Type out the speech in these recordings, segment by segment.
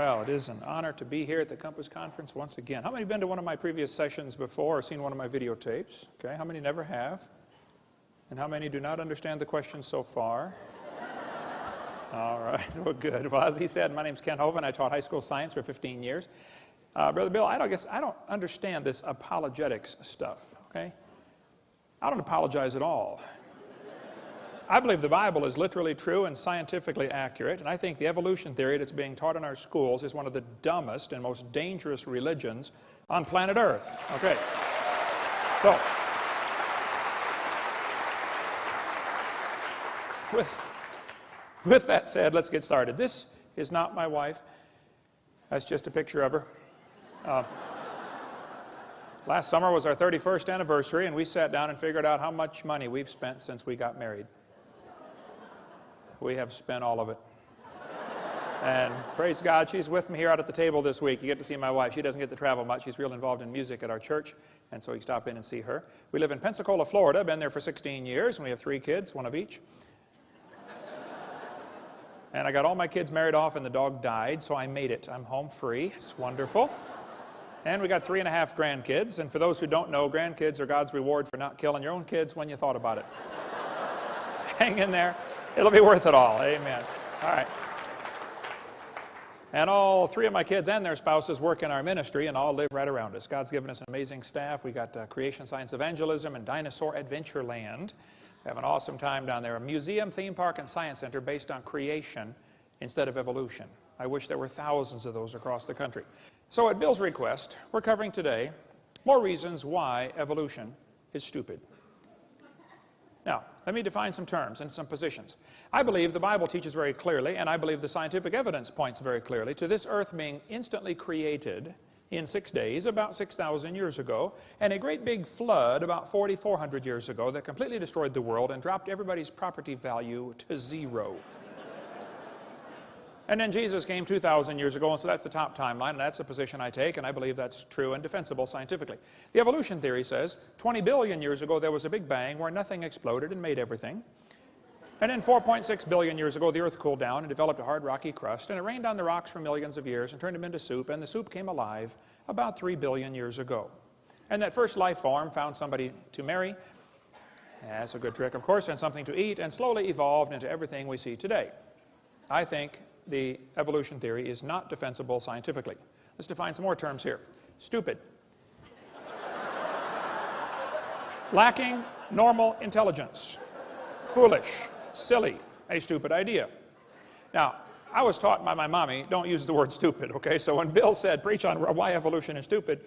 Well, it is an honor to be here at the Compass Conference once again. How many have been to one of my previous sessions before or seen one of my videotapes? Okay, how many never have? And how many do not understand the question so far? All right, well, good. Well, as he said, my name's Ken Hovind. I taught high school science for 15 years. Brother Bill, I don't understand this apologetics stuff, okay? I don't apologize at all. I believe the Bible is literally true and scientifically accurate, and I think the evolution theory that's being taught in our schools is one of the dumbest and most dangerous religions on planet Earth. Okay. So, with that said, let's get started. This is not my wife. That's just a picture of her. Last summer was our 31st anniversary, and we sat down and figured out how much money we've spent since we got married. We have spent all of it. And praise God, she's with me here out at the table this week. You get to see my wife. She doesn't get to travel much. She's real involved in music at our church, and so you stop in and see her. We live in Pensacola, Florida. Been there for 16 years, and we have 3 kids, one of each. And I got all my kids married off, and the dog died, so I made it. I'm home free. It's wonderful. And we got 3.5 grandkids, and for those who don't know, grandkids are God's reward for not killing your own kids when you thought about it. Hang in there. It'll be worth it all. Amen. All right. And all 3 of my kids and their spouses work in our ministry and all live right around us. God's given us an amazing staff. We got Creation Science Evangelism and Dinosaur Adventure Land. We have an awesome time down there. A museum, theme park, and science center based on creation instead of evolution. I wish there were thousands of those across the country. So at Bill's request, we're covering today more reasons why evolution is stupid. Now, let me define some terms and some positions. I believe the Bible teaches very clearly, and I believe the scientific evidence points very clearly to this earth being instantly created in 6 days about 6,000 years ago, and a great big flood about 4,400 years ago that completely destroyed the world and dropped everybody's property value to 0. And then Jesus came 2,000 years ago, and so that's the top timeline, and that's the position I take, and I believe that's true and defensible scientifically. The evolution theory says 20 billion years ago there was a big bang where nothing exploded and made everything. And then 4.6 billion years ago the earth cooled down and developed a hard rocky crust, and it rained on the rocks for millions of years and turned them into soup, and the soup came alive about 3 billion years ago. And that first life form found somebody to marry. That's a good trick, of course, and something to eat, and slowly evolved into everything we see today. I think the evolution theory is not defensible scientifically. Let's define some more terms here. Stupid. Lacking normal intelligence. Foolish. Silly. A stupid idea. Now, I was taught by my mommy, don't use the word stupid, okay? So when Bill said, preach on why evolution is stupid,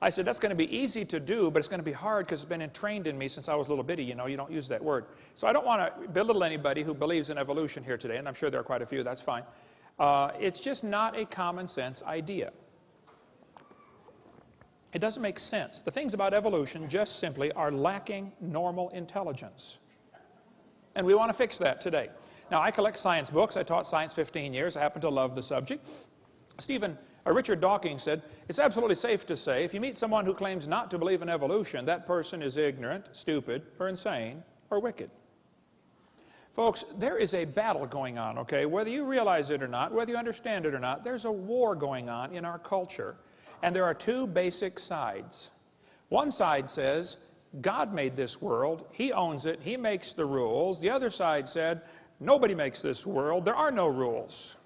I said, that's going to be easy to do, but it's going to be hard because it's been entrained in me since I was a little bitty. You know, you don't use that word. So I don't want to belittle anybody who believes in evolution here today, and I'm sure there are quite a few. That's fine. It's just not a common sense idea. It doesn't make sense. The things about evolution just simply are lacking normal intelligence. And we want to fix that today. Now, I collect science books. I taught science 15 years. I happen to love the subject. Richard Dawkins said, it's absolutely safe to say if you meet someone who claims not to believe in evolution, that person is ignorant, stupid, or insane, or wicked. Folks, there is a battle going on, okay? Whether you realize it or not, whether you understand it or not, there's a war going on in our culture. And there are 2 basic sides. One side says, God made this world, He owns it, He makes the rules. The other side said, nobody makes this world, there are no rules.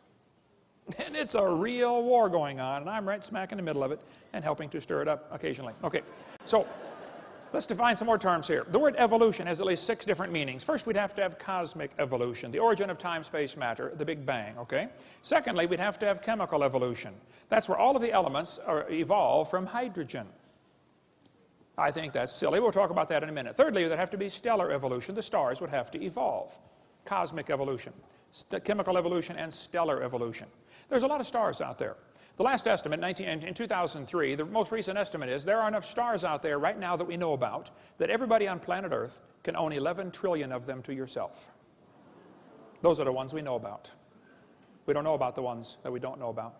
And it's a real war going on, and I'm right smack in the middle of it and helping to stir it up occasionally. Okay, so let's define some more terms here. The word evolution has at least 6 different meanings. First, we'd have to have cosmic evolution, the origin of time, space, matter, the Big Bang, okay? Secondly, we'd have to have chemical evolution. That's where all of the elements evolve from hydrogen. I think that's silly. We'll talk about that in a minute. Thirdly, there'd have to be stellar evolution. The stars would have to evolve. Cosmic evolution, chemical evolution, and stellar evolution. There's a lot of stars out there. The last estimate, in 2003, the most recent estimate is there are enough stars out there right now that we know about that everybody on planet Earth can own 11 trillion of them to yourself. Those are the ones we know about. We don't know about the ones that we don't know about.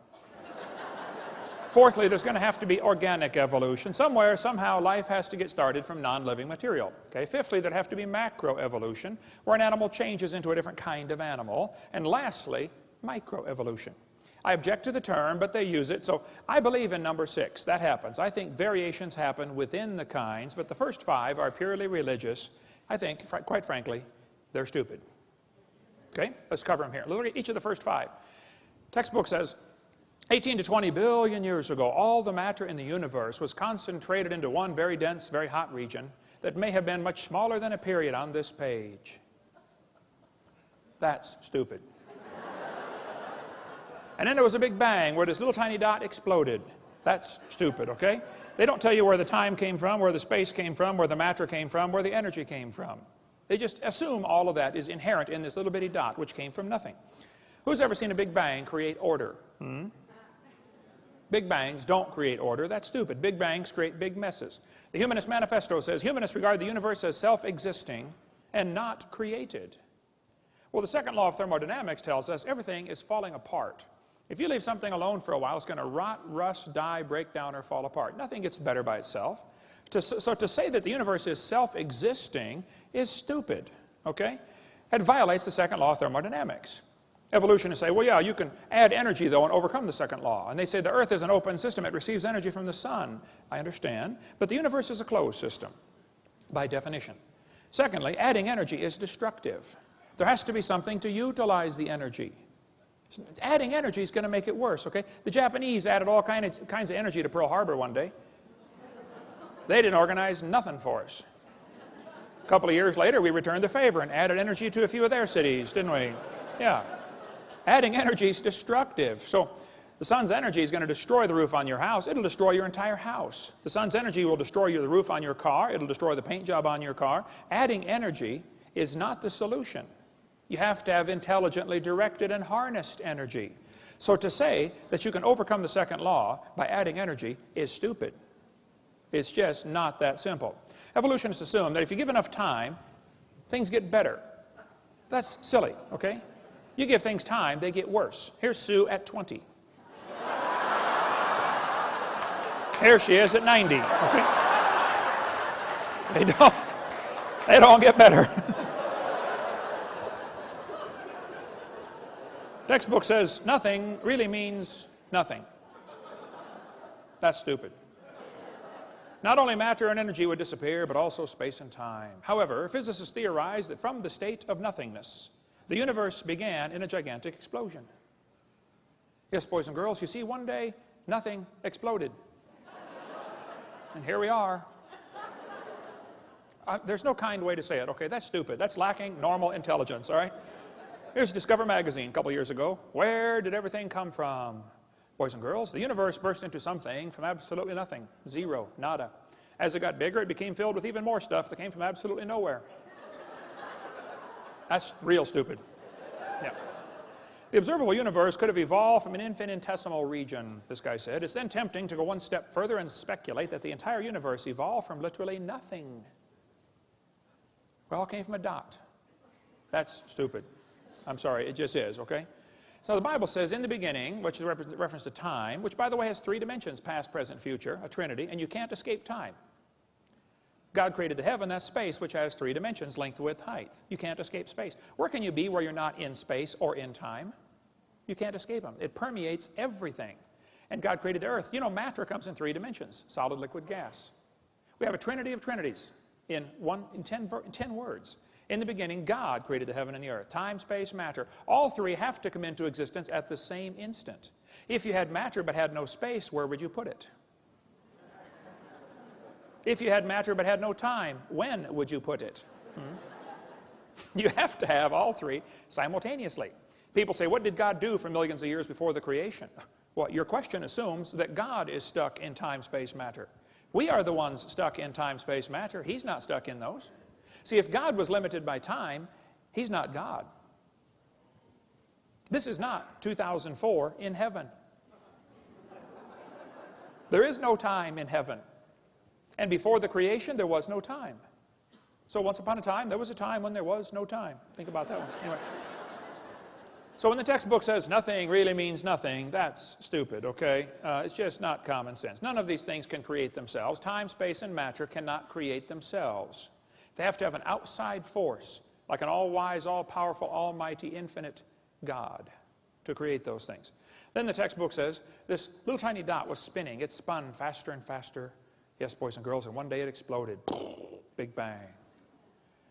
Fourthly, there's going to have to be organic evolution. Somewhere, somehow, life has to get started from non-living material. Okay? Fifthly, there'd have to be macroevolution, where an animal changes into a different kind of animal. And lastly, microevolution. I object to the term, but they use it. So I believe in number 6. That happens. I think variations happen within the kinds, but the first 5 are purely religious. I think, quite frankly, they're stupid. Okay? Let's cover them here. Look at each of the first 5. Textbook says, 18 to 20 billion years ago, all the matter in the universe was concentrated into one very dense, very hot region that may have been much smaller than a period on this page. That's stupid. And then there was a big bang where this little tiny dot exploded. That's stupid, okay? They don't tell you where the time came from, where the space came from, where the matter came from, where the energy came from. They just assume all of that is inherent in this little bitty dot, which came from nothing. Who's ever seen a big bang create order? Big bangs don't create order. That's stupid. Big bangs create big messes. The Humanist Manifesto says, humanists regard the universe as self-existing and not created. Well, the second law of thermodynamics tells us everything is falling apart. If you leave something alone for a while, it's going to rot, rust, die, break down, or fall apart. Nothing gets better by itself. So to say that the universe is self-existing is stupid, okay? It violates the second law of thermodynamics. Evolutionists say, well, yeah, you can add energy, though, and overcome the second law. And they say the Earth is an open system. It receives energy from the sun. I understand. But the universe is a closed system, by definition. Secondly, adding energy is destructive. There has to be something to utilize the energy. Adding energy is going to make it worse, okay? The Japanese added all kinds of energy to Pearl Harbor one day. They didn't organize nothing for us. A couple of years later, we returned the favor and added energy to a few of their cities, didn't we? Yeah. Adding energy is destructive. So the sun's energy is going to destroy the roof on your house. It'll destroy your entire house. The sun's energy will destroy the roof on your car. It'll destroy the paint job on your car. Adding energy is not the solution. You have to have intelligently directed and harnessed energy. So to say that you can overcome the second law by adding energy is stupid. It's just not that simple. Evolutionists assume that if you give enough time, things get better. That's silly, okay? You give things time, they get worse. Here's Sue at 20. Here she is at 90, okay? They don't get better. Textbook says nothing really means nothing. That's stupid. Not only matter and energy would disappear, but also space and time. However, physicists theorize that from the state of nothingness, the universe began in a gigantic explosion. Yes, boys and girls, you see, one day, nothing exploded. And here we are. There's no kind way to say it, okay? That's stupid. That's lacking normal intelligence, all right? Here's Discover magazine a couple years ago. Where did everything come from? Boys and girls, the universe burst into something from absolutely nothing. Zero, nada. As it got bigger, it became filled with even more stuff that came from absolutely nowhere. That's real stupid. Yeah. The observable universe could have evolved from an infinitesimal region, this guy said. It's then tempting to go one step further and speculate that the entire universe evolved from literally nothing. It all came from a dot. That's stupid. I'm sorry, it just is, okay? So the Bible says, in the beginning, which is a reference to time, which, by the way, has 3 dimensions, past, present, future, a trinity, and you can't escape time. God created the heaven, that's space, which has 3 dimensions, length, width, height. You can't escape space. Where can you be where you're not in space or in time? You can't escape them. It permeates everything. And God created the earth. You know, matter comes in 3 dimensions, solid, liquid, gas. We have a trinity of trinities in 10 words. In the beginning, God created the heaven and the earth. Time, space, matter. All 3 have to come into existence at the same instant. If you had matter but had no space, where would you put it? If you had matter but had no time, when would you put it? You have to have all 3 simultaneously. People say, what did God do for millions of years before the creation? Well, your question assumes that God is stuck in time, space, matter. We are the ones stuck in time, space, matter. He's not stuck in those. See, if God was limited by time, He's not God. This is not 2004 in heaven. There is no time in heaven. And before the creation, there was no time. So once upon a time, there was a time when there was no time. Think about that one. Anyway. So when the textbook says nothing really means nothing, that's stupid, okay? It's just not common sense. None of these things can create themselves. Time, space, and matter cannot create themselves. They have to have an outside force, like an all-wise, all-powerful, almighty, infinite God. to create those things. Then the textbook says this little tiny dot was spinning. It spun faster and faster. Yes, boys and girls, and one day it exploded. Big bang.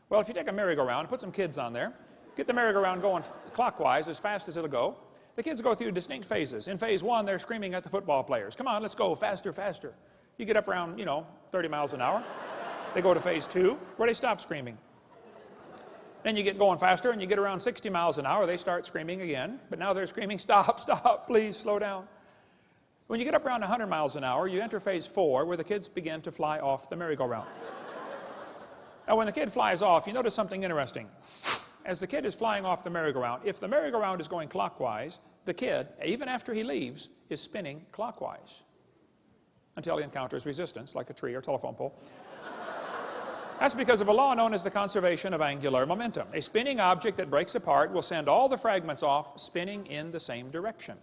Well, if you take a merry-go-round, put some kids on there, get the merry-go-round going clockwise as fast as it'll go, the kids go through distinct phases. In phase one, they're screaming at the football players. Come on, let's go, faster, faster. You get up around, 30 miles an hour. They go to phase two, where they stop screaming. Then you get going faster, and you get around 60 miles an hour, they start screaming again. But now they're screaming, stop, stop, please, slow down. When you get up around 100 miles an hour, you enter phase four, where the kids begin to fly off the merry-go-round. Now, when the kid flies off, you notice something interesting. As the kid is flying off the merry-go-round, if the merry-go-round is going clockwise, the kid, even after he leaves, is spinning clockwise until he encounters resistance, like a tree or telephone pole. That's because of a law known as the conservation of angular momentum. A spinning object that breaks apart will send all the fragments off spinning in the same direction.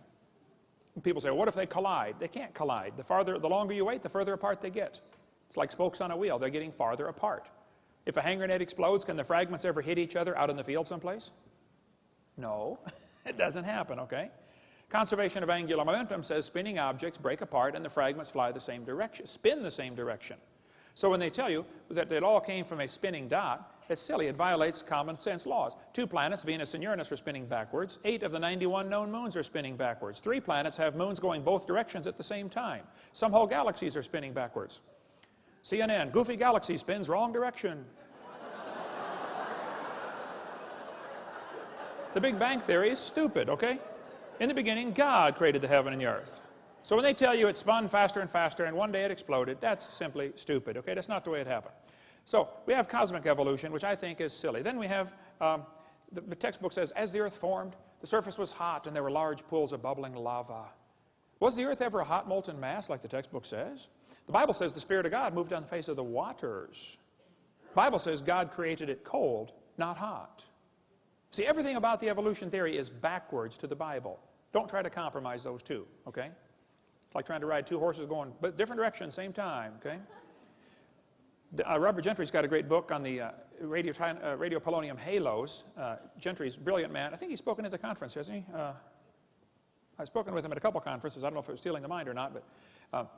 And people say, well, what if they collide? They can't collide. The longer you wait, the further apart they get. It's like spokes on a wheel. They're getting farther apart. If a hand grenade explodes, can the fragments ever hit each other out in the field someplace? No, it doesn't happen, okay? Conservation of angular momentum says spinning objects break apart and the fragments fly the same direction, spin the same direction. So when they tell you that it all came from a spinning dot, it's silly. It violates common sense laws. 2 planets, Venus and Uranus, are spinning backwards. 8 of the 91 known moons are spinning backwards. 3 planets have moons going both directions at the same time. Some whole galaxies are spinning backwards. CNN, goofy galaxy spins wrong direction. The Big Bang Theory is stupid, okay? In the beginning, God created the heaven and the earth. So when they tell you it spun faster and faster and one day it exploded, that's simply stupid, okay? That's not the way it happened. So we have cosmic evolution, which I think is silly. Then we have, the textbook says, as the earth formed, the surface was hot and there were large pools of bubbling lava. Was the earth ever a hot molten mass like the textbook says? The Bible says the Spirit of God moved on the face of the waters. The Bible says God created it cold, not hot. See, everything about the evolution theory is backwards to the Bible. Don't try to compromise those two, okay? It's like trying to ride 2 horses going but different directions, same time, okay? Robert Gentry's got a great book on the radio polonium halos. Gentry's a brilliant man. I think he's spoken at the conference, hasn't he? I've spoken with him at a couple conferences. I don't know if it was stealing the mind or not, but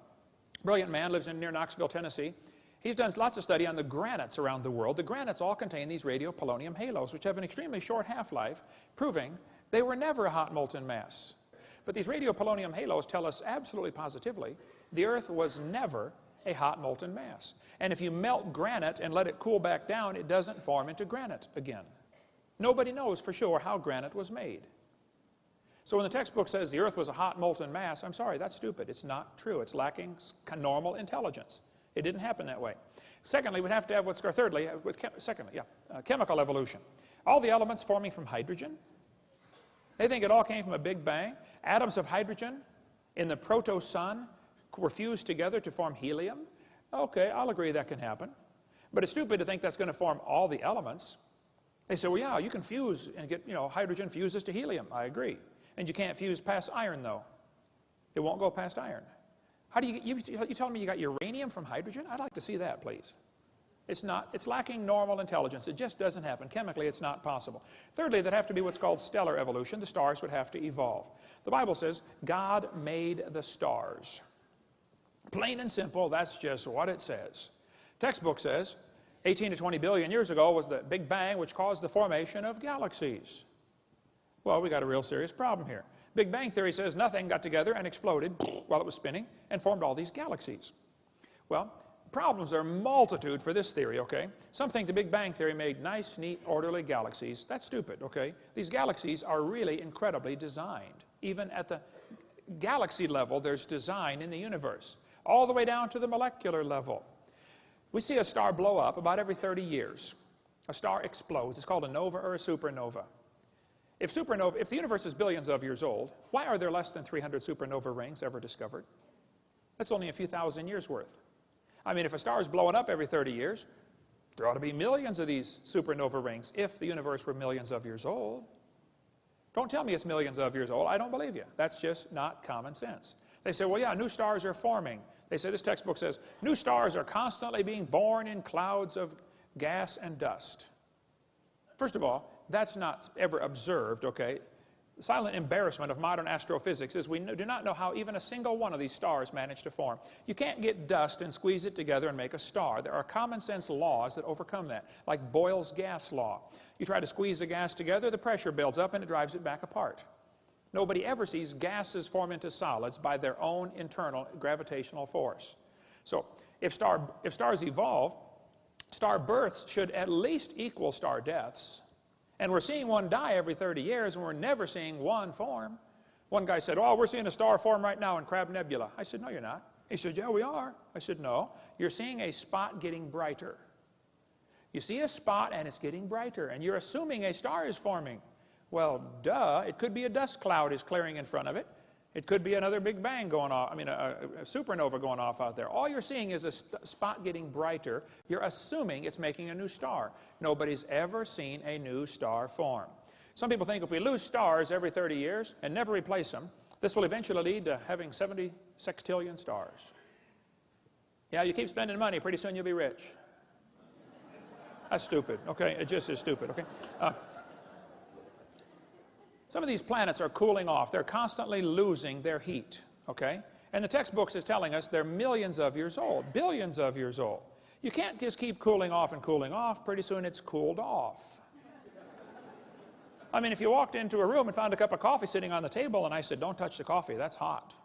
brilliant man, lives near Knoxville, Tennessee. He's done lots of study on the granites around the world. The granites all contain these radiopolonium halos, which have an extremely short half-life, proving they were never a hot molten mass. But these radiopolonium halos tell us absolutely positively the Earth was never a hot molten mass. And if you melt granite and let it cool back down, it doesn't form into granite again. Nobody knows for sure how granite was made. So when the textbook says the Earth was a hot molten mass, I'm sorry, that's stupid. It's not true. It's lacking normal intelligence. It didn't happen that way. Secondly, we'd have to have chemical evolution. All the elements forming from hydrogen. They think it all came from a big bang. Atoms of hydrogen in the proto-sun were fused together to form helium. Okay, I'll agree that can happen. But it's stupid to think that's going to form all the elements. They say, well, yeah, you can fuse and get, hydrogen fuses to helium. I agree. And you can't fuse past iron, though. It won't go past iron. How do you telling me you got uranium from hydrogen? I'd like to see that, please. It's lacking normal intelligence. It just doesn't happen. Chemically, it's not possible. Thirdly, there'd have to be what's called stellar evolution. The stars would have to evolve. The Bible says God made the stars. Plain and simple, that's just what it says. Textbook says 18 to 20 billion years ago was the Big Bang, which caused the formation of galaxies. Well, we got a real serious problem here. Big Bang Theory says nothing got together and exploded while it was spinning and formed all these galaxies. Well, problems are a multitude for this theory, okay? Some think the Big Bang Theory made nice, neat, orderly galaxies. That's stupid, okay? These galaxies are really incredibly designed. Even at the galaxy level, there's design in the universe, all the way down to the molecular level. We see a star blow up about every 30 years. A star explodes. It's called a nova or a supernova. If the universe is billions of years old, why are there less than 300 supernova rings ever discovered? That's only a few thousand years worth. I mean, if a star is blowing up every 30 years, there ought to be millions of these supernova rings if the universe were millions of years old. Don't tell me it's millions of years old. I don't believe you. That's just not common sense. They say, well, yeah, new stars are forming. They say, this textbook says, new stars are constantly being born in clouds of gas and dust. First of all, that's not ever observed, okay? The silent embarrassment of modern astrophysics is we do not know how even a single one of these stars managed to form. You can't get dust and squeeze it together and make a star. There are common sense laws that overcome that, like Boyle's gas law. You try to squeeze the gas together, the pressure builds up and it drives it back apart. Nobody ever sees gases form into solids by their own internal gravitational force. So if stars evolve, star births should at least equal star deaths. And we're seeing one die every 30 years, and we're never seeing one form. One guy said, oh, we're seeing a star form right now in Crab Nebula. I said, no, you're not. He said, yeah, we are. I said, no, you're seeing a spot getting brighter. You see a spot, and it's getting brighter, and you're assuming a star is forming. Well, duh, it could be a dust cloud is clearing in front of it. It could be another Big Bang going off, a supernova going off out there. All you're seeing is a spot getting brighter. You're assuming it's making a new star. Nobody's ever seen a new star form. Some people think if we lose stars every 30 years and never replace them, this will eventually lead to having 70 sextillion stars. Yeah, you keep spending money, pretty soon you'll be rich. That's stupid, okay? It just is stupid, okay? Some of these planets are cooling off. They're constantly losing their heat, okay? And the textbooks is telling us they're millions of years old, billions of years old. You can't just keep cooling off and cooling off. Pretty soon it's cooled off. I mean, if you walked into a room and found a cup of coffee sitting on the table and I said, don't touch the coffee, that's hot.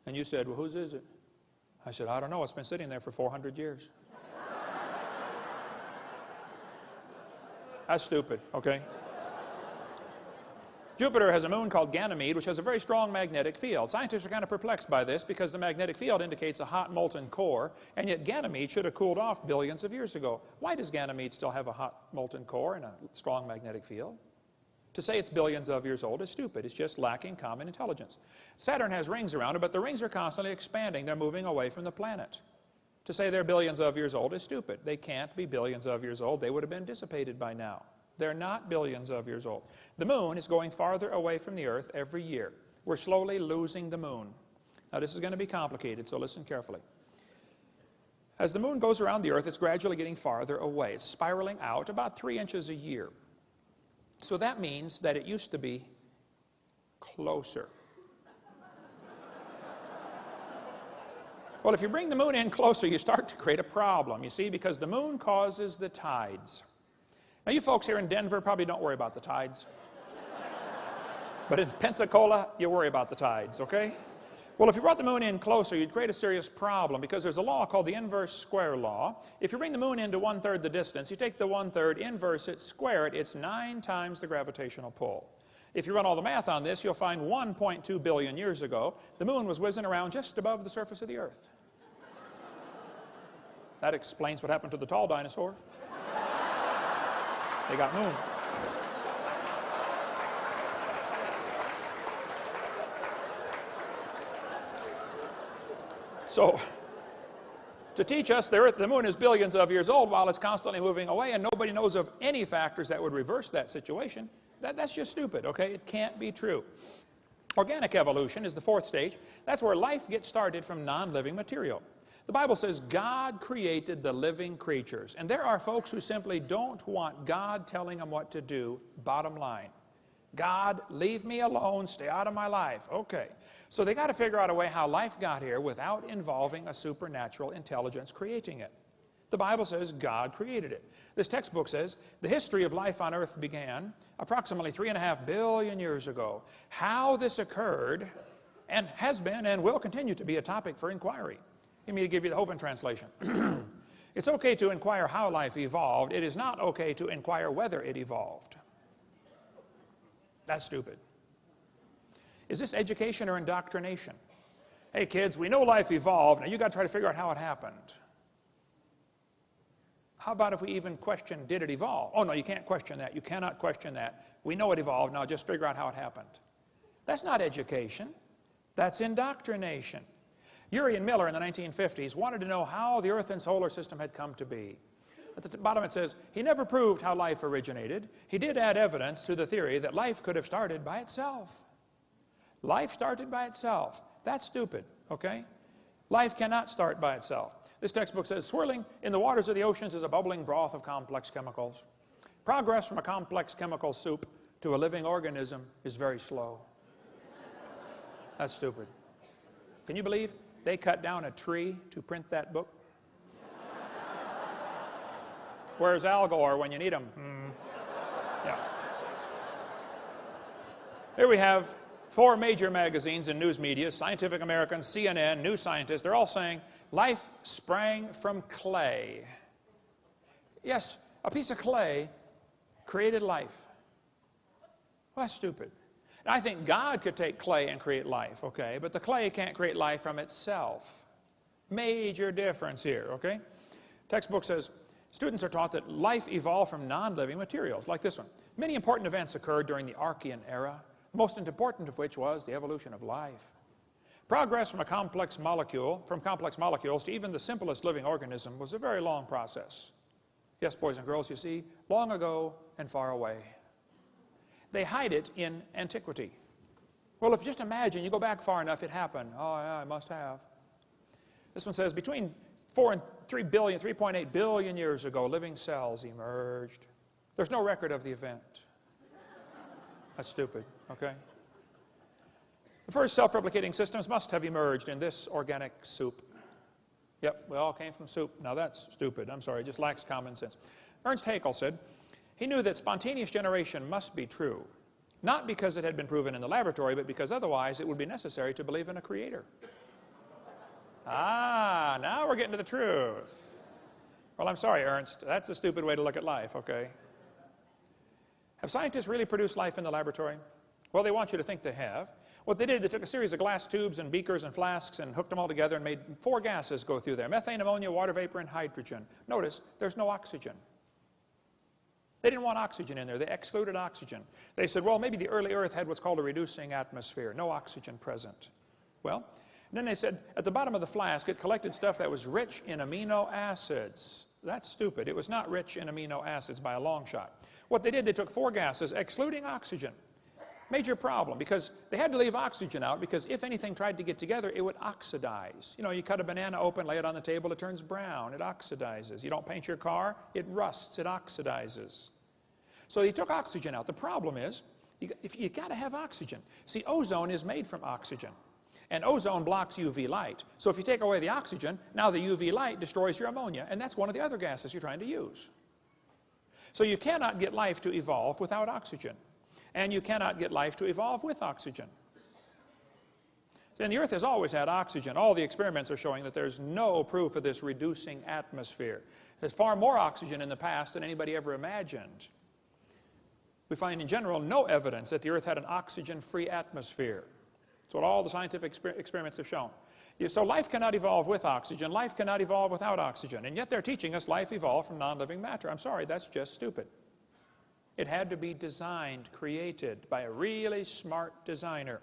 And you said, well, whose is it? I said, I don't know, it's been sitting there for 400 years. That's stupid, okay? Jupiter has a moon called Ganymede, which has a very strong magnetic field. Scientists are kind of perplexed by this because the magnetic field indicates a hot molten core, and yet Ganymede should have cooled off billions of years ago. Why does Ganymede still have a hot molten core and a strong magnetic field? To say it's billions of years old is stupid. It's just lacking common intelligence. Saturn has rings around it, but the rings are constantly expanding. They're moving away from the planet. To say they're billions of years old is stupid. They can't be billions of years old. They would have been dissipated by now. They're not billions of years old. The moon is going farther away from the Earth every year. We're slowly losing the moon. Now, this is going to be complicated, so listen carefully. As the moon goes around the Earth, it's gradually getting farther away. It's spiraling out about 3 inches a year. So that means that it used to be closer. Well, if you bring the moon in closer, you start to create a problem, you see, because the moon causes the tides. Now, you folks here in Denver probably don't worry about the tides. But in Pensacola, you worry about the tides, okay? Well, if you brought the moon in closer, you'd create a serious problem because there's a law called the inverse square law. If you bring the moon into 1/3 the distance, you take the 1/3, inverse it, square it, it's 9 times the gravitational pull. If you run all the math on this, you'll find 1.2 billion years ago, the moon was whizzing around just above the surface of the Earth. That explains what happened to the tall dinosaurs. They got moon. So, to teach us the moon is billions of years old while it's constantly moving away and nobody knows of any factors that would reverse that situation, that's just stupid, okay? It can't be true. Organic evolution is the 4th stage. That's where life gets started from non-living material. The Bible says God created the living creatures. And there are folks who simply don't want God telling them what to do, bottom line. God, leave me alone, stay out of my life. Okay. So they got to figure out a way how life got here without involving a supernatural intelligence creating it. The Bible says God created it. This textbook says the history of life on Earth began approximately 3.5 billion years ago. How this occurred and has been and will continue to be a topic for inquiry. Let me give you the Hovind translation. It's okay to inquire how life evolved. It is not okay to inquire whether it evolved. That's stupid. Is this education or indoctrination? Hey kids, we know life evolved. Now you got to try to figure out how it happened. How about if we even question, did it evolve? Oh no, you can't question that. You cannot question that. We know it evolved. Now just figure out how it happened. That's not education. That's indoctrination. Urian Miller in the 1950s wanted to know how the Earth and solar system had come to be. At the bottom it says, he never proved how life originated. He did add evidence to the theory that life could have started by itself. Life started by itself. That's stupid, okay? Life cannot start by itself. This textbook says, swirling in the waters of the oceans is a bubbling broth of complex chemicals. Progress from a complex chemical soup to a living organism is very slow. That's stupid. Can you believe they cut down a tree to print that book? Where's Al Gore when you need him? Yeah. Here we have 4 major magazines and news media, Scientific American, CNN, New Scientist. They're all saying life sprang from clay. Yes, a piece of clay created life. Well, that's stupid. Now, I think God could take clay and create life, okay? But the clay can't create life from itself. Major difference here, okay? Textbook says, students are taught that life evolved from non-living materials, like this one. Many important events occurred during the Archean era, the most important of which was the evolution of life. Progress from complex molecules to even the simplest living organism was a very long process. Yes, boys and girls, you see, long ago and far away. They hide it in antiquity. Well, if you just imagine, you go back far enough, it happened. Oh, yeah, it must have. This one says, between 4 and 3.8 billion years ago, living cells emerged. There's no record of the event. That's stupid, okay? The first self-replicating systems must have emerged in this organic soup. Yep, we all came from soup. Now that's stupid. I'm sorry, it just lacks common sense. Ernst Haeckel said, he knew that spontaneous generation must be true, not because it had been proven in the laboratory, but because otherwise it would be necessary to believe in a creator. Ah, now we're getting to the truth. Well, I'm sorry, Ernst. That's a stupid way to look at life, okay? Have scientists really produced life in the laboratory? Well, they want you to think they have. What they did, they took a series of glass tubes and beakers and flasks and hooked them all together and made 4 gases go through there: methane, ammonia, water vapor, and hydrogen. Notice, there's no oxygen. They didn't want oxygen in there. They excluded oxygen. They said, well, maybe the early Earth had what's called a reducing atmosphere, no oxygen present. Well, then they said, at the bottom of the flask, it collected stuff that was rich in amino acids. That's stupid. It was not rich in amino acids by a long shot. What they did, they took 4 gases, excluding oxygen. Major problem, because they had to leave oxygen out, because if anything tried to get together, it would oxidize. You know, you cut a banana open, lay it on the table, it turns brown, it oxidizes. You don't paint your car, it rusts, it oxidizes. So they took oxygen out. The problem is, you got to have oxygen. See, ozone is made from oxygen, and ozone blocks UV light. So if you take away the oxygen, now the UV light destroys your ammonia, and that's one of the other gases you're trying to use. So you cannot get life to evolve without oxygen. And you cannot get life to evolve with oxygen. And the Earth has always had oxygen. All the experiments are showing that there's no proof of this reducing atmosphere. There's far more oxygen in the past than anybody ever imagined. We find in general no evidence that the Earth had an oxygen-free atmosphere. That's what all the scientific experiments have shown. So life cannot evolve with oxygen. Life cannot evolve without oxygen. And yet they're teaching us life evolved from non-living matter. I'm sorry, that's just stupid. It had to be designed, created by a really smart designer.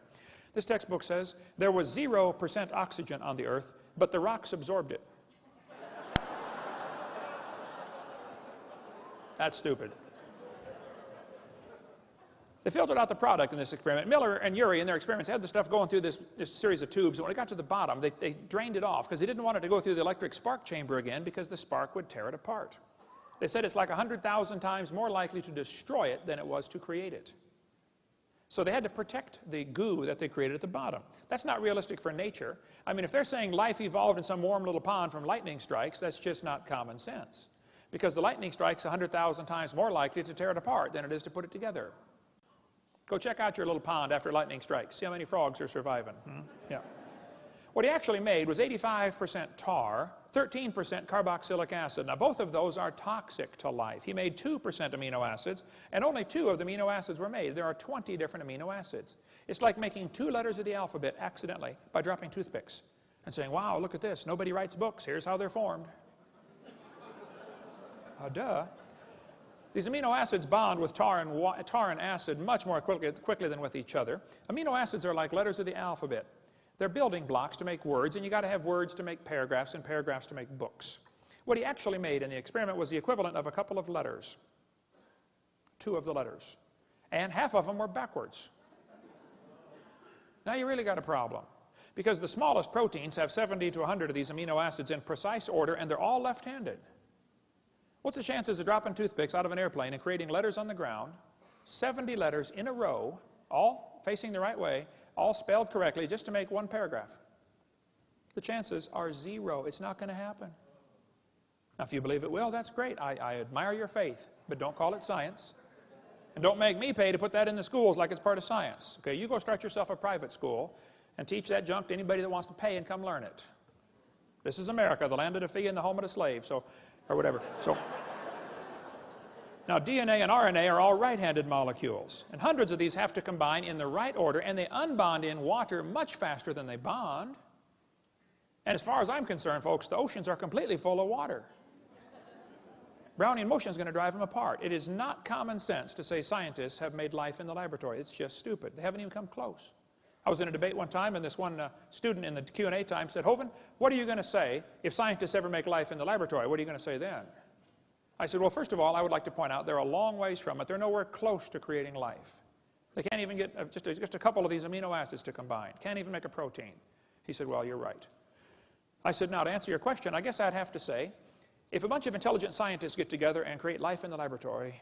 This textbook says there was 0% oxygen on the Earth, but the rocks absorbed it. That's stupid. They filtered out the product in this experiment. Miller and Urey, in their experiments, had the stuff going through this series of tubes. And when it got to the bottom, they drained it off because they didn't want it to go through the electric spark chamber again, because the spark would tear it apart. They said it's like 100,000 times more likely to destroy it than it was to create it. So they had to protect the goo that they created at the bottom. That's not realistic for nature. I mean, if they're saying life evolved in some warm little pond from lightning strikes, that's just not common sense. Because the lightning strike's 100,000 times more likely to tear it apart than it is to put it together. Go check out your little pond after lightning strikes. See how many frogs are surviving. Yeah. What he actually made was 85% tar, 13% carboxylic acid. Now, both of those are toxic to life. He made 2% amino acids, and only 2 of the amino acids were made. There are 20 different amino acids. It's like making 2 letters of the alphabet accidentally by dropping toothpicks and saying, wow, look at this. Nobody writes books. Here's how they're formed. Duh. These amino acids bond with tar and acid much more quickly than with each other. Amino acids are like letters of the alphabet. They're building blocks to make words, and you got to have words to make paragraphs and paragraphs to make books. What he actually made in the experiment was the equivalent of a couple of letters. 2 of the letters. And half of them were backwards. Now you really got a problem. Because the smallest proteins have 70 to 100 of these amino acids in precise order, and they're all left-handed. What's the chances of dropping toothpicks out of an airplane and creating letters on the ground, 70 letters in a row, all facing the right way, all spelled correctly, just to make one paragraph. The chances are 0. It's not going to happen. Now, if you believe it will, that's great. I admire your faith, but don't call it science. And don't make me pay to put that in the schools like it's part of science. Okay, you go start yourself a private school and teach that junk to anybody that wants to pay and come learn it. This is America, the land of the free and the home of the slave, so, or whatever. So, now, DNA and RNA are all right-handed molecules, and hundreds of these have to combine in the right order, and they unbond in water much faster than they bond. And as far as I'm concerned, folks, the oceans are completely full of water. Brownian motion is going to drive them apart. It is not common sense to say scientists have made life in the laboratory. It's just stupid. They haven't even come close. I was in a debate one time, and this one student in the Q&A time said, Hovind, what are you going to say if scientists ever make life in the laboratory? What are you going to say then? I said, well, first of all, I would like to point out they're a long ways from it. They're nowhere close to creating life. They can't even get just a couple of these amino acids to combine. Can't even make a protein. He said, well, you're right. I said, now, to answer your question, I guess I'd have to say, if a bunch of intelligent scientists get together and create life in the laboratory,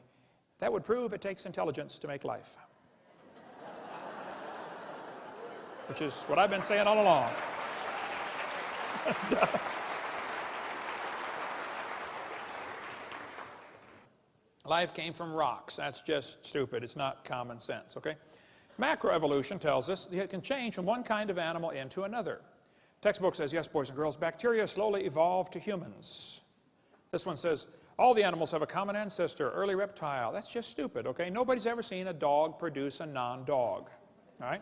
that would prove it takes intelligence to make life. Which is what I've been saying all along. Life came from rocks. That's just stupid. It's not common sense, okay? Macroevolution tells us that it can change from one kind of animal into another. Textbook says, yes, boys and girls, bacteria slowly evolved to humans. This one says, all the animals have a common ancestor, early reptile. That's just stupid, okay? Nobody's ever seen a dog produce a non-dog, all right?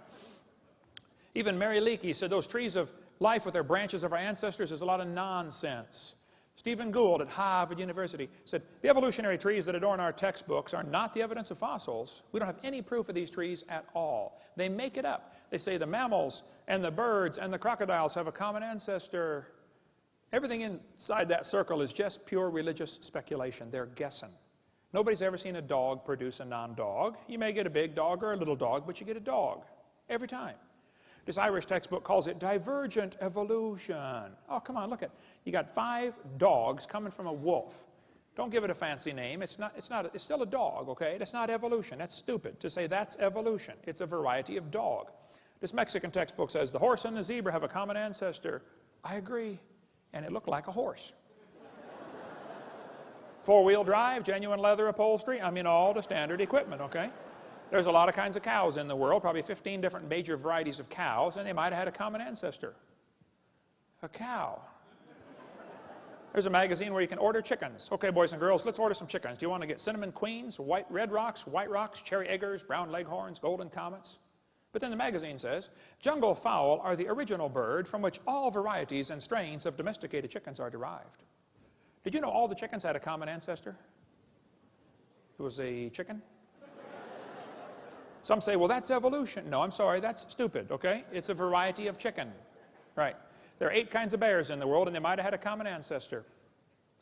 Even Mary Leakey said those trees of life with their branches of our ancestors is a lot of nonsense. Stephen Gould at Harvard University said, the evolutionary trees that adorn our textbooks are not the evidence of fossils. We don't have any proof of these trees at all. They make it up. They say the mammals and the birds and the crocodiles have a common ancestor. Everything inside that circle is just pure religious speculation. They're guessing. Nobody's ever seen a dog produce a non-dog. You may get a big dog or a little dog, but you get a dog every time. This Irish textbook calls it divergent evolution. Oh, come on, look at it. You got 5 dogs coming from a wolf. Don't give it a fancy name. It's still a dog, okay? That's not evolution. That's stupid to say that's evolution. It's a variety of dog. This Mexican textbook says the horse and the zebra have a common ancestor. I agree. And it looked like a horse. 4-wheel drive, genuine leather upholstery. I mean, all the standard equipment, okay? There's a lot of kinds of cows in the world, probably 15 different major varieties of cows, and they might have had a common ancestor. A cow. There's a magazine where you can order chickens. Okay, boys and girls, let's order some chickens. Do you want to get cinnamon queens, red rocks, white rocks, cherry eggers, brown leghorns, golden comets? But then the magazine says, jungle fowl are the original bird from which all varieties and strains of domesticated chickens are derived. Did you know all the chickens had a common ancestor? It was a chicken. Some say, well, that's evolution. No, I'm sorry, that's stupid, okay? It's a variety of chicken, right? There are 8 kinds of bears in the world, and they might have had a common ancestor.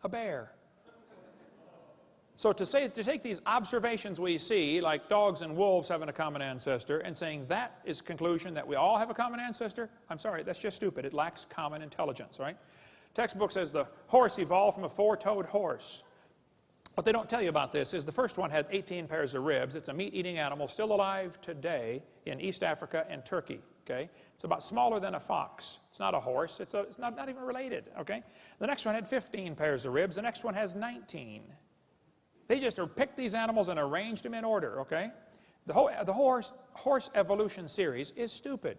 A bear. So to take these observations we see, like dogs and wolves having a common ancestor, and saying that is conclusion that we all have a common ancestor, I'm sorry, that's just stupid. It lacks common intelligence, right? Textbook says the horse evolved from a 4-toed horse. What they don't tell you about this is the first one had 18 pairs of ribs. It's a meat-eating animal still alive today in East Africa and Turkey, okay? It's about smaller than a fox. It's not a horse. It's not even related, okay? The next one had 15 pairs of ribs. The next one has 19. They just picked these animals and arranged them in order, okay? The horse evolution series is stupid.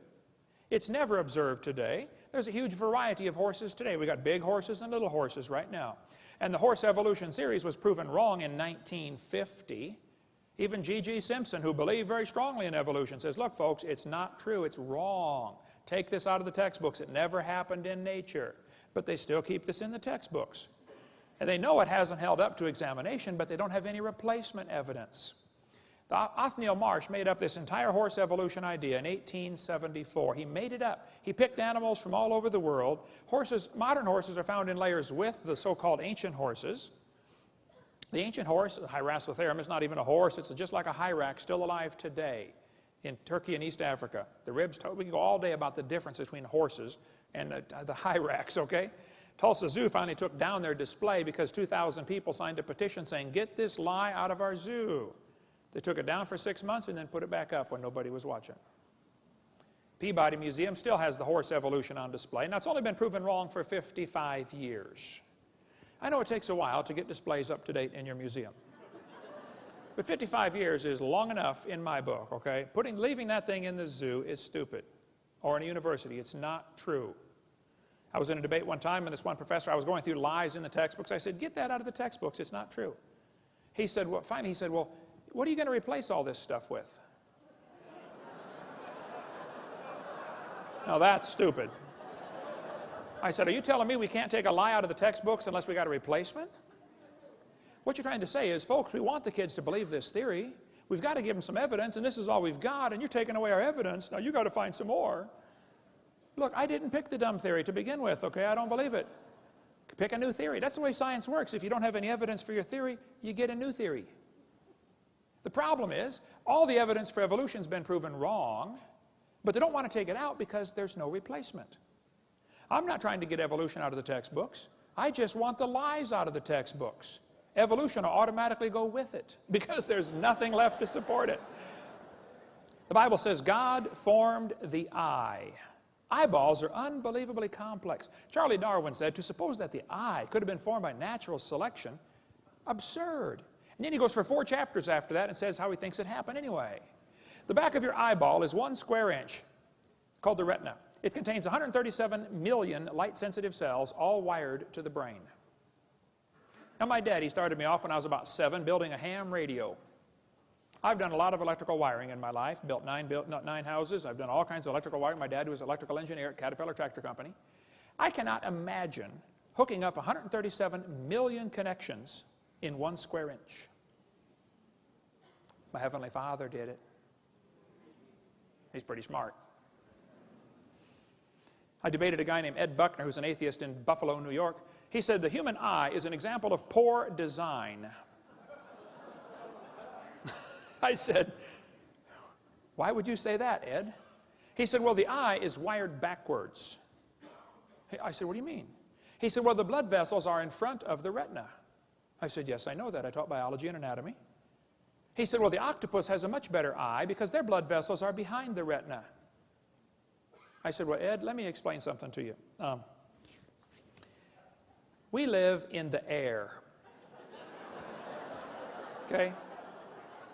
It's never observed today. There's a huge variety of horses today. We've got big horses and little horses right now. And the horse evolution series was proven wrong in 1950. Even G.G. Simpson, who believed very strongly in evolution, says, look, folks, it's not true. It's wrong. Take this out of the textbooks. It never happened in nature. But they still keep this in the textbooks. And they know it hasn't held up to examination, but they don't have any replacement evidence. Othniel Marsh made up this entire horse evolution idea in 1874. He made it up. He picked animals from all over the world. Modern horses are found in layers with the so-called ancient horses. The ancient horse, the Hyracotherum, is not even a horse. It's just like a hyrax, still alive today in Turkey and East Africa. The ribs, we can go all day about the difference between horses and the hyrax, okay? Tulsa Zoo finally took down their display because 2,000 people signed a petition saying, get this lie out of our zoo. They took it down for 6 months and then put it back up when nobody was watching. Peabody Museum still has the horse evolution on display. Now, it's only been proven wrong for 55 years. I know it takes a while to get displays up to date in your museum. But 55 years is long enough in my book, okay? Leaving that thing in the zoo is stupid. Or in a university, it's not true. I was in a debate one time, and this one professor, I was going through lies in the textbooks. I said, get that out of the textbooks. It's not true. He said, well, finally, he said, well, what are you going to replace all this stuff with? Now, that's stupid. I said, are you telling me we can't take a lie out of the textbooks unless we got a replacement? What you're trying to say is, folks, we want the kids to believe this theory. We've got to give them some evidence, and this is all we've got, and you're taking away our evidence. Now, you've got to find some more. Look, I didn't pick the dumb theory to begin with, okay? I don't believe it. Pick a new theory. That's the way science works. If you don't have any evidence for your theory, you get a new theory. The problem is, all the evidence for evolution has been proven wrong, but they don't want to take it out because there's no replacement. I'm not trying to get evolution out of the textbooks. I just want the lies out of the textbooks. Evolution will automatically go with it because there's nothing left to support it. The Bible says God formed the eye. Eyeballs are unbelievably complex. Charles Darwin said, to suppose that the eye could have been formed by natural selection, absurd. And then he goes for 4 chapters after that and says how he thinks it happened anyway. The back of your eyeball is 1 square inch, called the retina. It contains 137 million light-sensitive cells, all wired to the brain. Now, my daddy started me off when I was about 7, building a ham radio. I've done a lot of electrical wiring in my life, built 9 houses. I've done all kinds of electrical wiring. My dad was an electrical engineer at Caterpillar Tractor Company. I cannot imagine hooking up 137 million connections in 1 square inch. My Heavenly Father did it. He's pretty smart. I debated a guy named Ed Buckner, who's an atheist in Buffalo, New York. He said the human eye is an example of poor design. I said, why would you say that, Ed? He said, well, the eye is wired backwards. I said, what do you mean? He said, well, the blood vessels are in front of the retina. I said, yes, I know that. I taught biology and anatomy. He said, well, the octopus has a much better eye because their blood vessels are behind the retina. I said, well, Ed, let me explain something to you. We live in the air. Okay?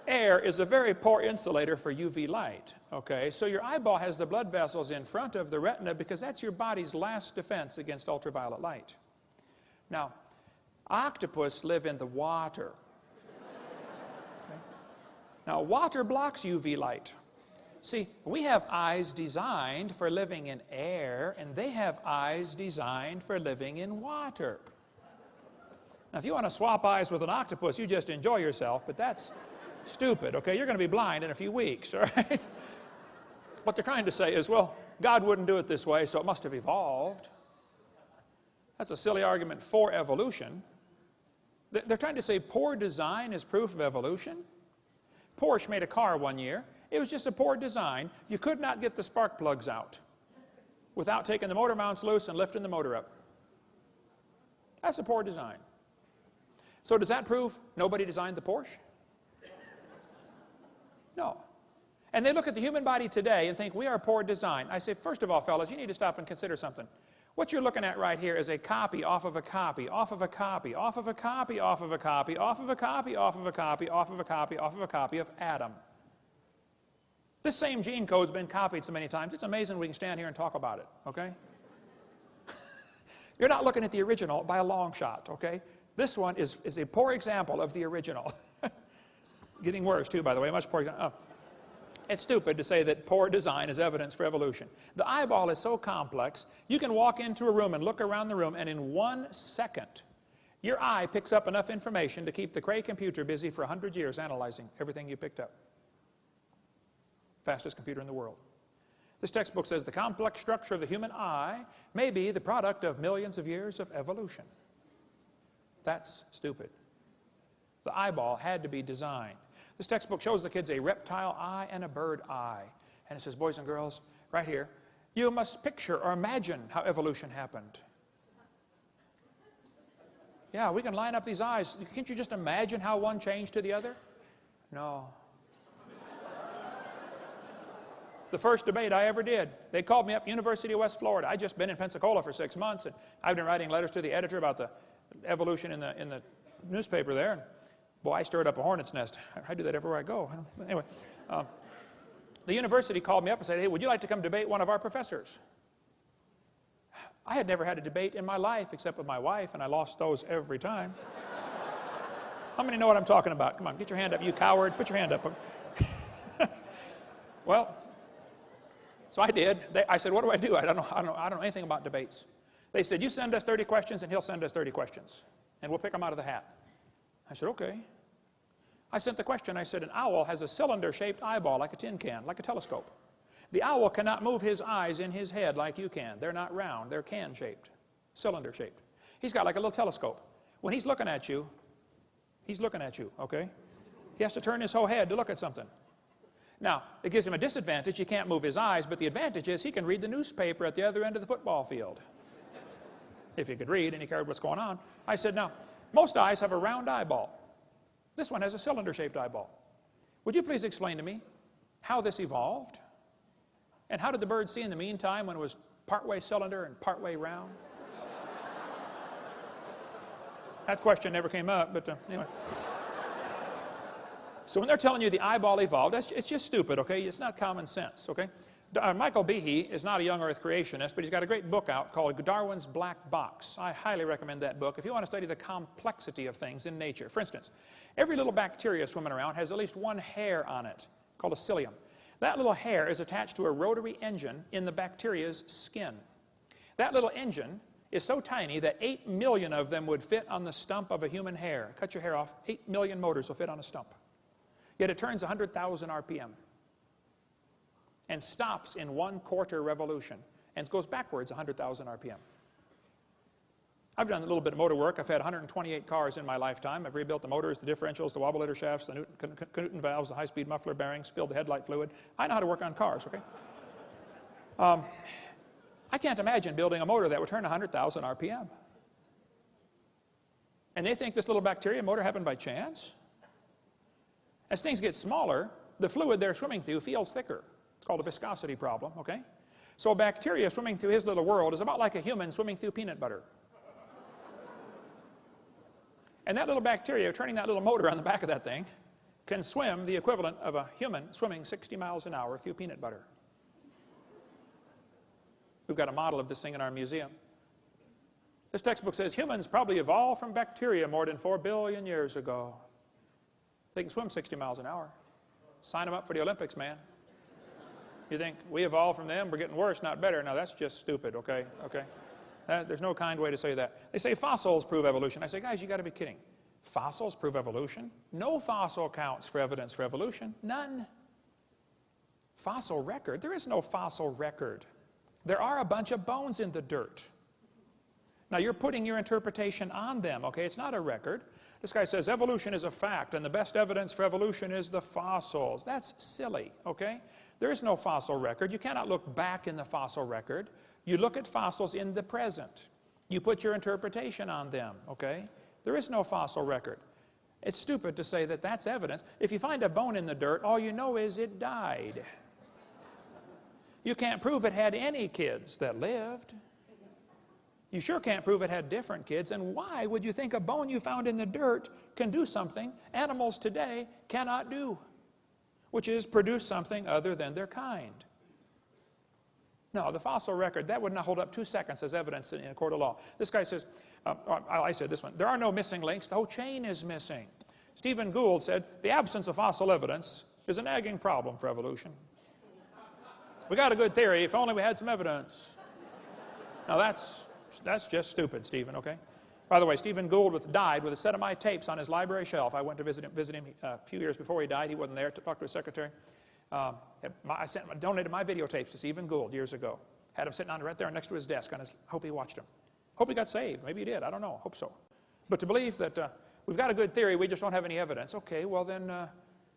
Air is a very poor insulator for UV light. Okay? So your eyeball has the blood vessels in front of the retina because that's your body's last defense against ultraviolet light. Now, octopus live in the water. Okay? Now, water blocks UV light. See, we have eyes designed for living in air, and they have eyes designed for living in water. Now, if you want to swap eyes with an octopus, you just enjoy yourself, but that's stupid, okay? You're going to be blind in a few weeks, all right? What they're trying to say is, well, God wouldn't do it this way, so it must have evolved. That's a silly argument for evolution. They're trying to say poor design is proof of evolution. Porsche made a car one year. It was just a poor design. You could not get the spark plugs out without taking the motor mounts loose and lifting the motor up. That's a poor design. So does that prove nobody designed the Porsche? No. And they look at the human body today and think we are a poor design. I say, first of all, fellas, you need to stop and consider something. What you're looking at right here is a copy off of a copy, off of a copy, off of a copy, off of a copy, off of a copy, off of a copy, off of a copy, off of a copy of Adam. This same gene code's been copied so many times, it's amazing we can stand here and talk about it, okay? You're not looking at the original by a long shot, okay? This one is a poor example of the original. Getting worse, too, by the way, much poor example. Oh. It's stupid to say that poor design is evidence for evolution. The eyeball is so complex, you can walk into a room and look around the room, and in 1 second, your eye picks up enough information to keep the Cray computer busy for 100 years analyzing everything you picked up. Fastest computer in the world. This textbook says the complex structure of the human eye may be the product of millions of years of evolution. That's stupid. The eyeball had to be designed. This textbook shows the kids a reptile eye and a bird eye. And it says, boys and girls, right here, you must picture or imagine how evolution happened. Yeah, we can line up these eyes. Can't you just imagine how one changed to the other? No. The first debate I ever did. They called me up, University of West Florida. I'd just been in Pensacola for 6 months, and I've been writing letters to the editor about the evolution in the newspaper there. And boy, I stirred up a hornet's nest. I do that everywhere I go. Anyway, the university called me up and said, hey, would you like to come debate one of our professors? I had never had a debate in my life except with my wife, and I lost those every time. How many know what I'm talking about? Come on, get your hand up, you coward. Put your hand up. Well, so I did. I said, what do I do? I don't know anything about debates. They said, you send us 30 questions, and he'll send us 30 questions, and we'll pick them out of the hat. I said, okay. I sent the question. I said, an owl has a cylinder-shaped eyeball like a tin can, like a telescope. The owl cannot move his eyes in his head like you can. They're not round. They're can-shaped, cylinder-shaped. He's got like a little telescope. When he's looking at you, okay? He has to turn his whole head to look at something. Now, it gives him a disadvantage. He can't move his eyes, but the advantage is he can read the newspaper at the other end of the football field. If he could read and he cared what's going on. I said, now, most eyes have a round eyeball. This one has a cylinder-shaped eyeball. Would you please explain to me how this evolved? And how did the bird see in the meantime when it was partway cylinder and partway round? That question never came up, but anyway. So when they're telling you the eyeball evolved, it's just stupid, okay? It's not common sense, okay? Michael Behe is not a young earth creationist, but he's got a great book out called Darwin's Black Box. I highly recommend that book if you want to study the complexity of things in nature. For instance, every little bacteria swimming around has at least one hair on it, called a cilium. That little hair is attached to a rotary engine in the bacteria's skin. That little engine is so tiny that 8 million of them would fit on the stump of a human hair. Cut your hair off, 8 million motors will fit on a stump. Yet it turns 100,000 RPM and stops in 1/4 revolution and goes backwards 100,000 RPM. I've done a little bit of motor work. I've had 128 cars in my lifetime. I've rebuilt the motors, the differentials, the wobulator shafts, the Newton valves, the high-speed muffler bearings, filled the headlight fluid. I know how to work on cars, okay? I can't imagine building a motor that would turn 100,000 RPM. And they think this little bacteria motor happened by chance? As things get smaller, the fluid they're swimming through feels thicker. It's called a viscosity problem, okay? So a bacteria swimming through his little world is about like a human swimming through peanut butter. And that little bacteria, turning that little motor on the back of that thing, can swim the equivalent of a human swimming 60 miles an hour through peanut butter. We've got a model of this thing in our museum. This textbook says humans probably evolved from bacteria more than 4 billion years ago. They can swim 60 miles an hour. Sign them up for the Olympics, man. You think we evolved from them, we're getting worse, not better. Now that's just stupid, okay? Okay. There's no kind way to say that. They say fossils prove evolution. I say, guys, you got to be kidding. Fossils prove evolution? No fossil counts for evidence for evolution. None. Fossil record? There is no fossil record. There are a bunch of bones in the dirt. Now you're putting your interpretation on them, okay? It's not a record. This guy says evolution is a fact, and the best evidence for evolution is the fossils. That's silly, okay? There is no fossil record. You cannot look back in the fossil record. You look at fossils in the present. You put your interpretation on them, okay? There is no fossil record. It's stupid to say that that's evidence. If you find a bone in the dirt, all you know is it died. You can't prove it had any kids that lived. You sure can't prove it had different kids. And why would you think a bone you found in the dirt can do something animals today cannot do, which is produce something other than their kind? No, the fossil record, that would not hold up 2 seconds as evidence in a court of law. This guy says, I said this one, there are no missing links, the whole chain is missing. Stephen Gould said, the absence of fossil evidence is a nagging problem for evolution. We got a good theory, if only we had some evidence. Now that's just stupid, Stephen, okay? By the way, Stephen Gould died with a set of my tapes on his library shelf. I went to visit him a few years before he died. He wasn't there to talk to his secretary. I donated my videotapes to Stephen Gould years ago. Had him sitting on right there next to his desk. Hope he watched them. Hope he got saved. Maybe he did. I don't know. Hope so. But to believe that we've got a good theory, we just don't have any evidence. Okay, well then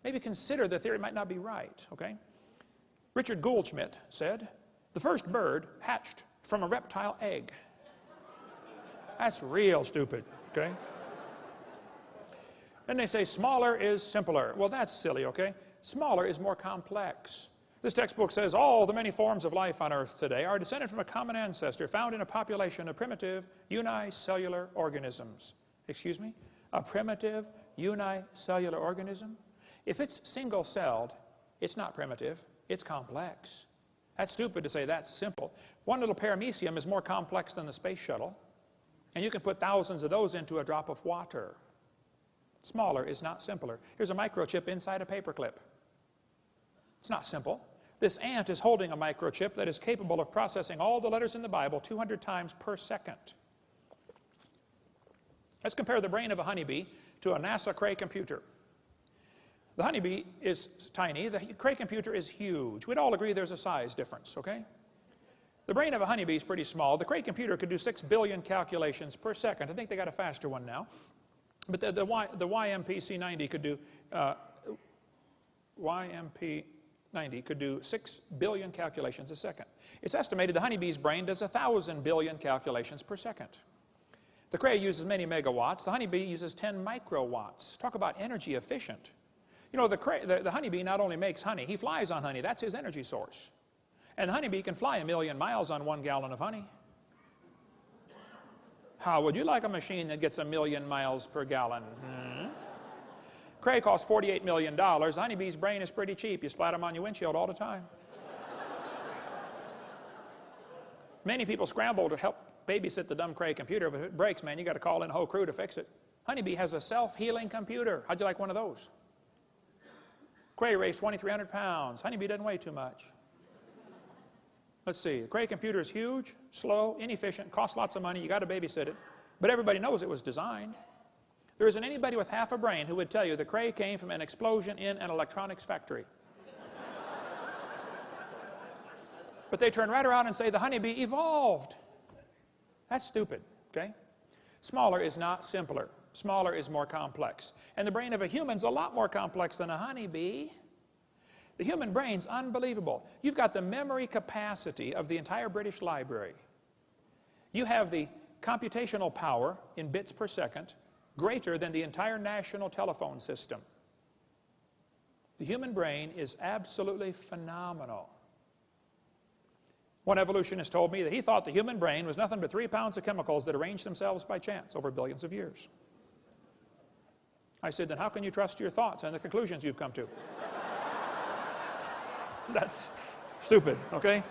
maybe consider the theory might not be right, okay? Richard Goldschmidt said, the first bird hatched from a reptile egg. That's real stupid, okay? Then they say smaller is simpler. Well, that's silly, okay? Smaller is more complex. This textbook says all the many forms of life on Earth today are descended from a common ancestor found in a population of primitive unicellular organisms. Excuse me? A primitive unicellular organism? If it's single-celled, it's not primitive, it's complex. That's stupid to say that's simple. One little paramecium is more complex than the space shuttle, and you can put thousands of those into a drop of water. Smaller is not simpler. Here's a microchip inside a paperclip. It's not simple. This ant is holding a microchip that is capable of processing all the letters in the Bible 200 times per second. Let's compare the brain of a honeybee to a NASA Cray computer. The honeybee is tiny. The Cray computer is huge. We'd all agree there's a size difference, okay? The brain of a honeybee is pretty small. The Cray computer could do 6 billion calculations per second. I think they got a faster one now. But the YMPC-90 could do YMP-90 could do 6 billion calculations a second. It's estimated the honeybee's brain does 1,000 billion calculations per second. The Cray uses many megawatts. The honeybee uses 10 microwatts. Talk about energy efficient. You know, the honeybee not only makes honey, he flies on honey. That's his energy source. And the honeybee can fly 1,000,000 miles on 1 gallon of honey. How would you like a machine that gets 1,000,000 miles per gallon? Cray costs $48 million. The honeybee's brain is pretty cheap. You splat them on your windshield all the time. Many people scramble to help babysit the dumb Cray computer. If it breaks, man, you got to call in a whole crew to fix it. Honeybee has a self-healing computer. How'd you like one of those? Cray weighs 2,300 pounds. Honeybee doesn't weigh too much. Let's see. The Cray computer is huge, slow, inefficient, costs lots of money. You got to babysit it. But everybody knows it was designed. There isn't anybody with half a brain who would tell you the Cray came from an explosion in an electronics factory. But they turn right around and say the honeybee evolved. That's stupid, okay? Smaller is not simpler. Smaller is more complex. And the brain of a human's a lot more complex than a honeybee. The human brain's unbelievable. You've got the memory capacity of the entire British Library. You have the computational power in bits per second greater than the entire national telephone system. The human brain is absolutely phenomenal. One evolutionist told me that he thought the human brain was nothing but 3 pounds of chemicals that arranged themselves by chance over billions of years. I said, then how can you trust your thoughts and the conclusions you've come to? That's stupid, okay?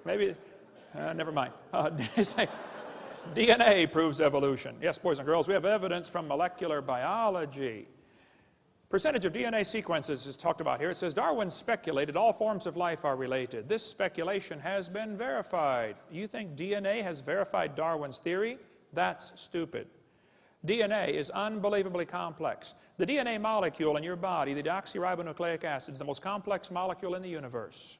Maybe, never mind. DNA proves evolution. Yes, boys and girls, we have evidence from molecular biology. Percentage of DNA sequences is talked about here. It says Darwin speculated all forms of life are related. This speculation has been verified. You think DNA has verified Darwin's theory? That's stupid. DNA is unbelievably complex. The DNA molecule in your body, the deoxyribonucleic acid, is the most complex molecule in the universe.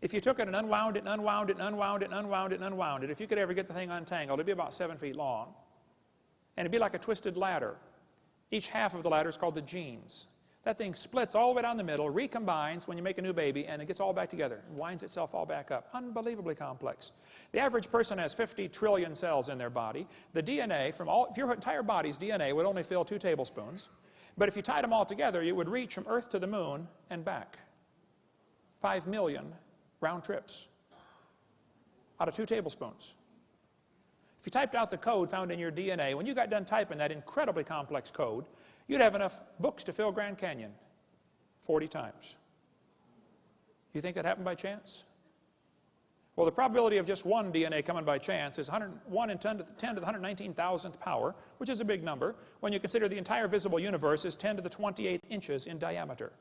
If you took it and unwound it and unwound it and unwound it and unwound it and unwound it, if you could ever get the thing untangled, it'd be about 7 feet long. And it'd be like a twisted ladder. Each half of the ladder is called the genes. That thing splits all the way down the middle, recombines when you make a new baby, and it gets all back together, and winds itself all back up. Unbelievably complex. The average person has 50 trillion cells in their body. The DNA from all, if your entire body's DNA would only fill 2 tablespoons, but if you tied them all together, it would reach from Earth to the moon and back. 5 million round trips out of 2 tablespoons. If you typed out the code found in your DNA, when you got done typing that incredibly complex code, you'd have enough books to fill Grand Canyon 40 times. You think that happened by chance? Well, the probability of just one DNA coming by chance is 1 in 10 to the 119,000th power, which is a big number when you consider the entire visible universe is 10 to the 28th inches in diameter.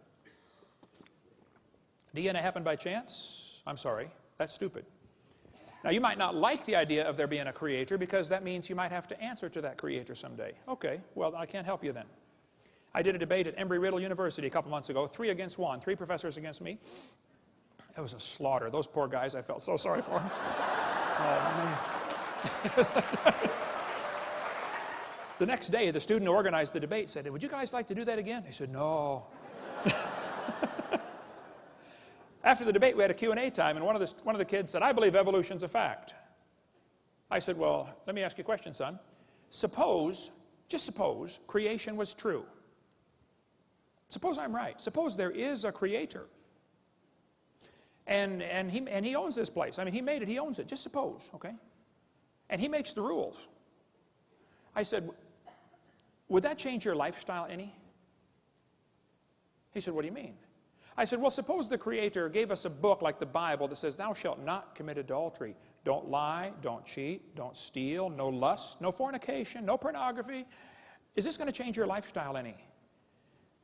DNA happened by chance? I'm sorry, that's stupid. Now, you might not like the idea of there being a creator because that means you might have to answer to that creator someday. Okay, well, I can't help you then. I did a debate at Embry-Riddle University a couple months ago, 3 against 1, 3 professors against me. It was a slaughter. Those poor guys, I felt so sorry for them. The next day, the student who organized the debate said, would you guys like to do that again? I said, no. After the debate, we had a Q&A time, and one of the kids said, I believe evolution's a fact. I said, well, let me ask you a question, son. Suppose, just suppose, creation was true. Suppose I'm right. Suppose there is a creator. And he owns this place. I mean, he made it. He owns it. Just suppose, okay? And he makes the rules. I said, would that change your lifestyle any? He said, what do you mean? I said, well, suppose the Creator gave us a book like the Bible that says, thou shalt not commit adultery. Don't lie, don't cheat, don't steal, no lust, no fornication, no pornography. Is this going to change your lifestyle any?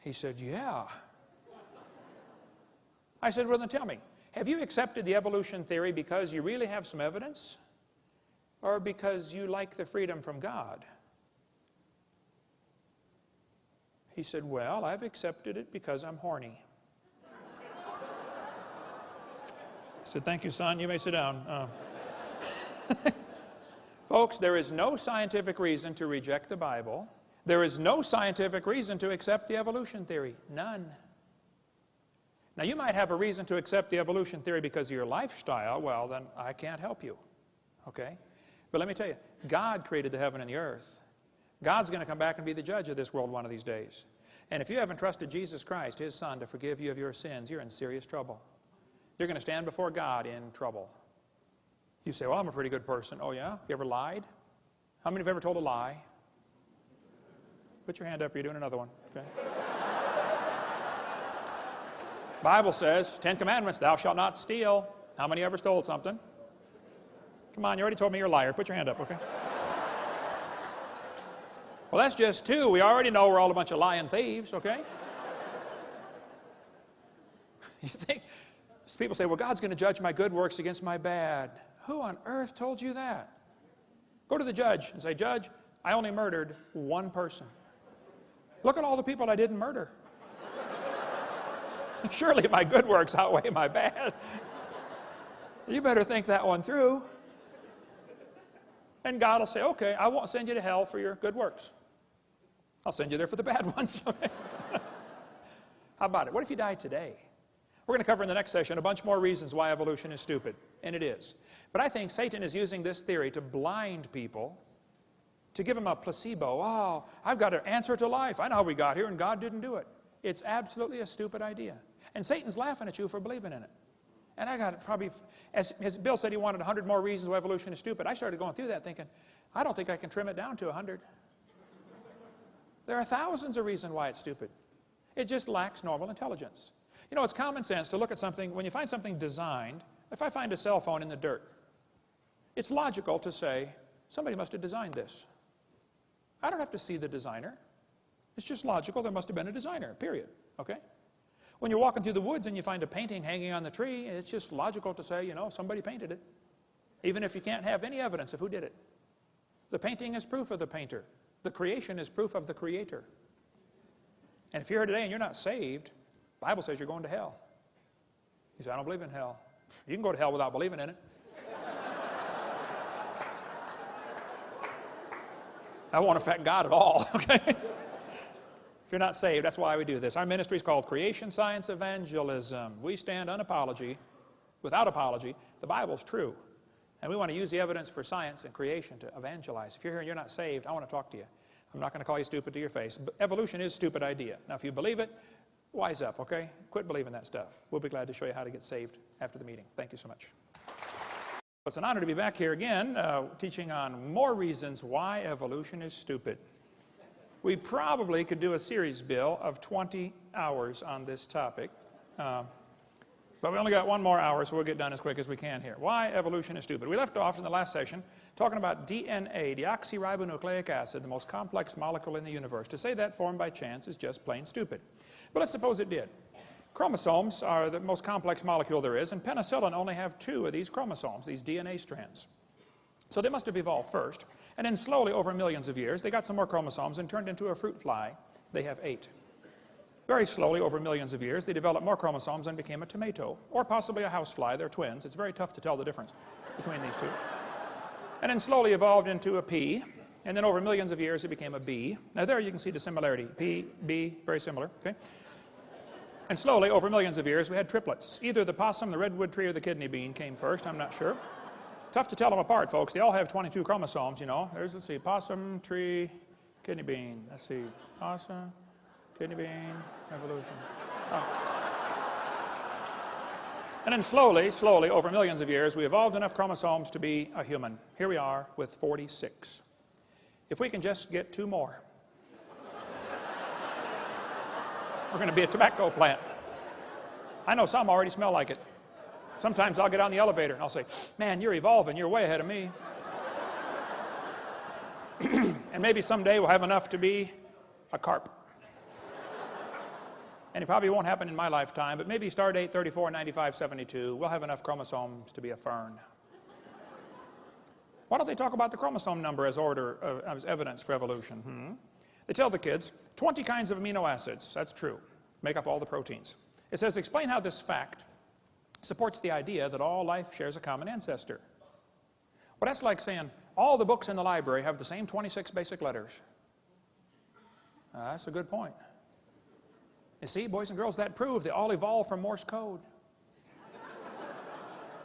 He said, yeah. I said, well, then tell me, have you accepted the evolution theory because you really have some evidence, or because you like the freedom from God? He said, well, I've accepted it because I'm horny. I said, thank you, son. You may sit down. Folks, there is no scientific reason to reject the Bible. There is no scientific reason to accept the evolution theory. None. Now, you might have a reason to accept the evolution theory because of your lifestyle. Well, then I can't help you. Okay? But let me tell you, God created the heaven and the earth. God's going to come back and be the judge of this world one of these days. And if you haven't trusted Jesus Christ, His Son, to forgive you of your sins, you're in serious trouble. You're going to stand before God in trouble. You say, well, I'm a pretty good person. Oh, yeah? You ever lied? How many have ever told a lie? Put your hand up. You're doing another one. Okay. Bible says, 10 Commandments, thou shalt not steal. How many ever stole something? Come on, you already told me you're a liar. Put your hand up, okay? Well, that's just 2. We already know we're all a bunch of lying thieves, okay? You think, people say, well, God's going to judge my good works against my bad. Who on earth told you that? Go to the judge and say, Judge, I only murdered 1 person. Look at all the people I didn't murder. Surely my good works outweigh my bad. You better think that one through. And God will say, okay, I won't send you to hell for your good works. I'll send you there for the bad ones. How about it? What if you died today? We're going to cover in the next session a bunch more reasons why evolution is stupid, and it is. But I think Satan is using this theory to blind people, to give them a placebo. Oh, I've got an answer to life. I know how we got here, and God didn't do it. It's absolutely a stupid idea. And Satan's laughing at you for believing in it. And I got probably, as Bill said he wanted 100 more reasons why evolution is stupid. I started going through that thinking, I don't think I can trim it down to 100. There are thousands of reasons why it's stupid. It just lacks normal intelligence. You know, it's common sense to look at something, when you find something designed, if I find a cell phone in the dirt, it's logical to say, somebody must have designed this. I don't have to see the designer. It's just logical, there must have been a designer, period, okay? When you're walking through the woods and you find a painting hanging on the tree, it's just logical to say, you know, somebody painted it, even if you can't have any evidence of who did it. The painting is proof of the painter. The creation is proof of the Creator. And if you're here today and you're not saved, the Bible says you're going to hell. You say, I don't believe in hell. You can go to hell without believing in it. That won't affect God at all, okay? If you're not saved, that's why we do this. Our ministry is called Creation Science Evangelism. We stand without apology. The Bible's true. And we want to use the evidence for science and creation to evangelize. If you're here and you're not saved, I want to talk to you. I'm not going to call you stupid to your face. But evolution is a stupid idea. Now, if you believe it, wise up, okay? Quit believing that stuff. We'll be glad to show you how to get saved after the meeting. Thank you so much. It's an honor to be back here again, teaching on more reasons why evolution is stupid. We probably could do a series, Bill, of 20 hours on this topic. But we only got 1 more hour, so we'll get done as quick as we can here. Why evolution is stupid. We left off in the last session talking about DNA, deoxyribonucleic acid, the most complex molecule in the universe. To say that formed by chance is just plain stupid. But let's suppose it did. Chromosomes are the most complex molecule there is, and penicillin only have 2 of these chromosomes, these DNA strands. So they must have evolved first, and then slowly over millions of years, they got some more chromosomes and turned into a fruit fly. They have 8. Very slowly, over millions of years, they developed more chromosomes and became a tomato, or possibly a housefly. They're twins. It's very tough to tell the difference between these 2. And then slowly evolved into a pea, and then over millions of years, it became a bee. Now there you can see the similarity. Pea, bee, very similar, okay? And slowly, over millions of years, we had triplets. Either the possum, the redwood tree, or the kidney bean came first. I'm not sure. Tough to tell them apart, folks. They all have 22 chromosomes, you know. There's, let's see, possum, tree, kidney bean. Let's see, possum, Kidney bean, evolution. Oh. And then slowly, over millions of years, we evolved enough chromosomes to be a human. Here we are with 46. If we can just get 2 more, we're going to be a tobacco plant. I know some already smell like it. Sometimes I'll get on the elevator and I'll say, man, you're evolving, you're way ahead of me. And maybe someday we'll have enough to be a carp. And it probably won't happen in my lifetime, but maybe star date 349572, we'll have enough chromosomes to be a fern. Why don't they talk about the chromosome number as as evidence for evolution? They tell the kids 20 kinds of amino acids, that's true, make up all the proteins. It says, explain how this fact supports the idea that all life shares a common ancestor. Well, that's like saying all the books in the library have the same 26 basic letters. That's a good point. You see, boys and girls, that proves they all evolved from Morse code.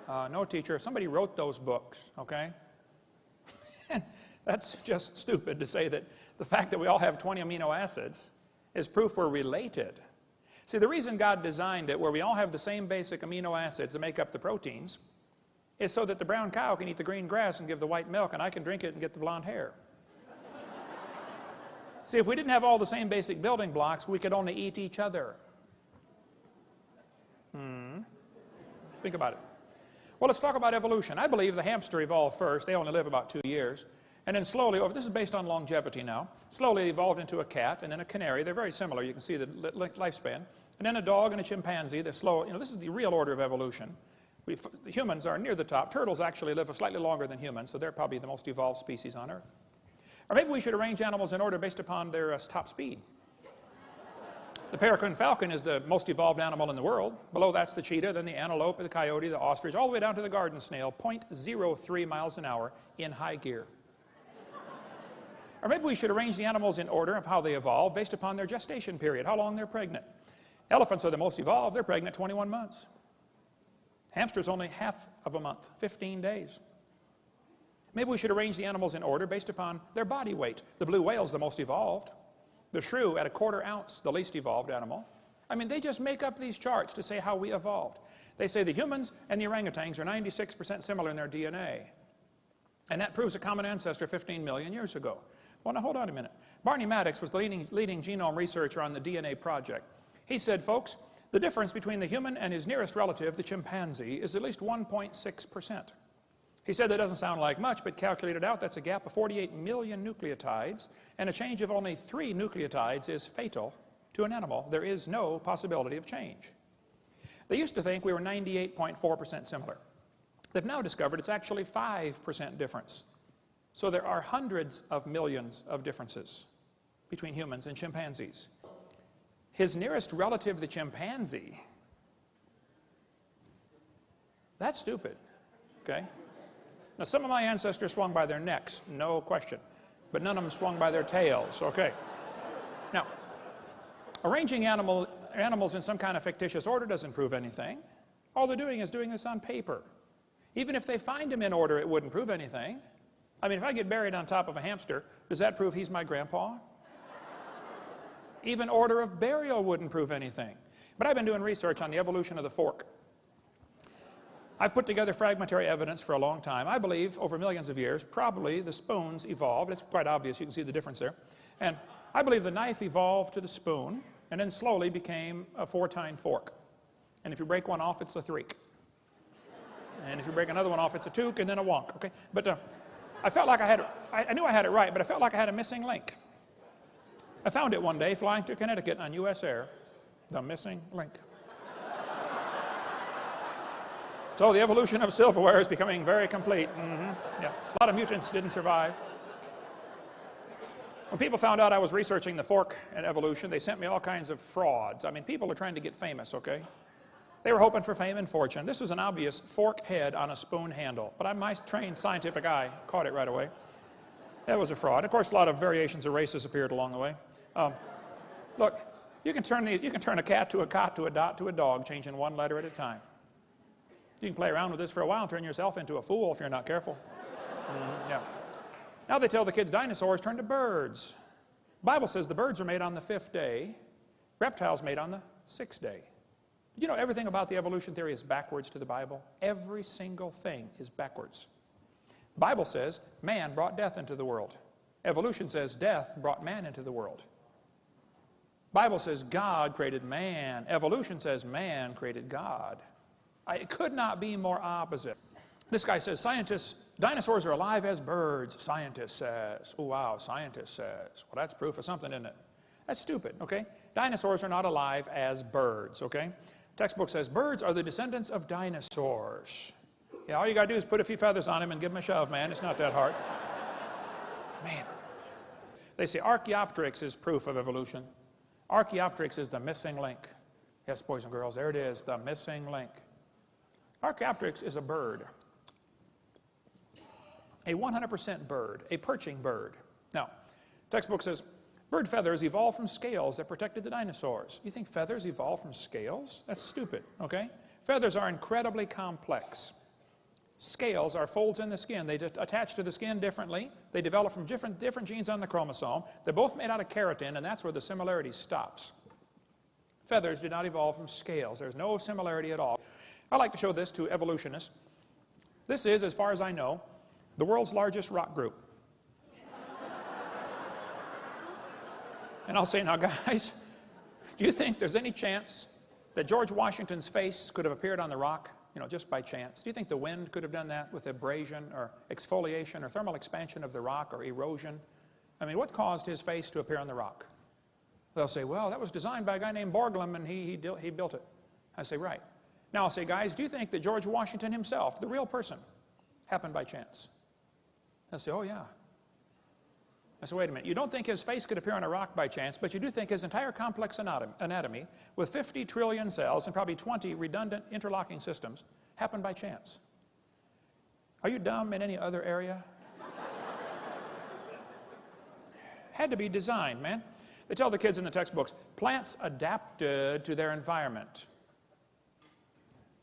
No, teacher, somebody wrote those books, okay? That's just stupid to say that the fact that we all have 20 amino acids is proof we're related. See, the reason God designed it where we all have the same basic amino acids that make up the proteins is so that the brown cow can eat the green grass and give the white milk, and I can drink it and get the blonde hair. See, if we didn't have all the same basic building blocks, we could only eat each other. Think about it. Well, let's talk about evolution. I believe the hamster evolved first. They only live about 2 years. And then slowly, this is based on longevity now, slowly evolved into a cat and then a canary. They're very similar. You can see the lifespan. And then a dog and a chimpanzee. They're slow. You know, this is the real order of evolution. The humans are near the top. Turtles actually live slightly longer than humans, so they're probably the most evolved species on Earth. Or maybe we should arrange animals in order based upon their top speed. The peregrine falcon is the most evolved animal in the world. Below that's the cheetah, then the antelope, the coyote, the ostrich, all the way down to the garden snail, 0.03 miles an hour in high gear. Or maybe we should arrange the animals in order of how they evolved based upon their gestation period, how long they're pregnant. Elephants are the most evolved. They're pregnant 21 months. Hamsters only half of a month, 15 days. Maybe we should arrange the animals in order based upon their body weight. The blue whale's the most evolved. The shrew at 1/4 ounce, the least evolved animal. I mean, they just make up these charts to say how we evolved. They say the humans and the orangutans are 96% similar in their DNA. And that proves a common ancestor 15 million years ago. Well, now hold on a minute. Barney Maddox was the leading genome researcher on the DNA project. He said, folks, the difference between the human and his nearest relative, the chimpanzee, is at least 1.6%. He said that doesn't sound like much, but calculated out, that's a gap of 48 million nucleotides, and a change of only 3 nucleotides is fatal to an animal. There is no possibility of change. They used to think we were 98.4% similar. They've now discovered it's actually 5% difference. So there are hundreds of millions of differences between humans and chimpanzees. His nearest relative, the chimpanzee, that's stupid, okay? Now, some of my ancestors swung by their necks, no question, but none of them swung by their tails, okay? Now, arranging animals in some kind of fictitious order doesn't prove anything. All they're doing is doing this on paper. Even if they find him in order, it wouldn't prove anything. I mean, if I get buried on top of a hamster, does that prove he's my grandpa? Even order of burial wouldn't prove anything. But I've been doing research on the evolution of the fork. I've put together fragmentary evidence for a long time. I believe over millions of years, probably the spoons evolved. It's quite obvious. You can see the difference there. And I believe the knife evolved to the spoon and then slowly became a 4-tine fork. And if you break one off, it's a threek. And if you break another one off, it's a toque and then a wonk. Okay? But I felt like I knew I had it right, but I felt like I had a missing link. I found it one day flying to Connecticut on U.S. Air, the missing link. So the evolution of silverware is becoming very complete. Yeah. A lot of mutants didn't survive. When people found out I was researching the fork and evolution, they sent me all kinds of frauds. I mean, people are trying to get famous, okay? They were hoping for fame and fortune. This was an obvious fork head on a spoon handle, but my trained scientific eye caught it right away. That was a fraud. Of course, a lot of variations of races appeared along the way. Look, you can turn a cat to a cot to a dot to a dog, changing one letter at a time. You can play around with this for a while and turn yourself into a fool if you're not careful. Yeah. Now they tell the kids dinosaurs turned to birds. The Bible says the birds are made on the 5th day, Reptiles made on the 6th day. Did you know everything about the evolution theory is backwards to the Bible? Every single thing is backwards. The Bible says man brought death into the world. Evolution says death brought man into the world. The Bible says God created man. Evolution says man created God. It could not be more opposite. This guy says dinosaurs are alive as birds. Scientist says. Oh, wow, scientist says. Well, that's proof of something, isn't it? That's stupid, okay? Dinosaurs are not alive as birds, okay? Textbook says birds are the descendants of dinosaurs. Yeah, all you got to do is put a few feathers on him and give him a shove, man. It's not that hard. Man. They say Archaeopteryx is proof of evolution. Archaeopteryx is the missing link. Yes, boys and girls, there it is, the missing link. Archaeopteryx is a bird. A 100% bird, a perching bird. Now, textbook says bird feathers evolved from scales that protected the dinosaurs. You think feathers evolved from scales? That's stupid, okay? Feathers are incredibly complex. Scales are folds in the skin. They attach to the skin differently. They develop from different genes on the chromosome. They're both made out of keratin, and that's where the similarity stops. Feathers did not evolve from scales. There's no similarity at all. I like to show this to evolutionists. This is, as far as I know, the world's largest rock group. And I'll say, now guys, do you think there's any chance that George Washington's face could have appeared on the rock, just by chance? Do you think the wind could have done that with abrasion or exfoliation or thermal expansion of the rock or erosion? I mean, what caused his face to appear on the rock? They'll say, well, that was designed by a guy named Borglum and he built it. I say, right. Now I'll say, guys, do you think that George Washington himself, the real person, happened by chance? They'll say, oh yeah. I said, wait a minute, you don't think his face could appear on a rock by chance, but you do think his entire complex anatomy with 50 trillion cells and probably 20 redundant interlocking systems happened by chance. Are you dumb in any other area? Had to be designed, man. They tell the kids in the textbooks, plants adapted to their environment.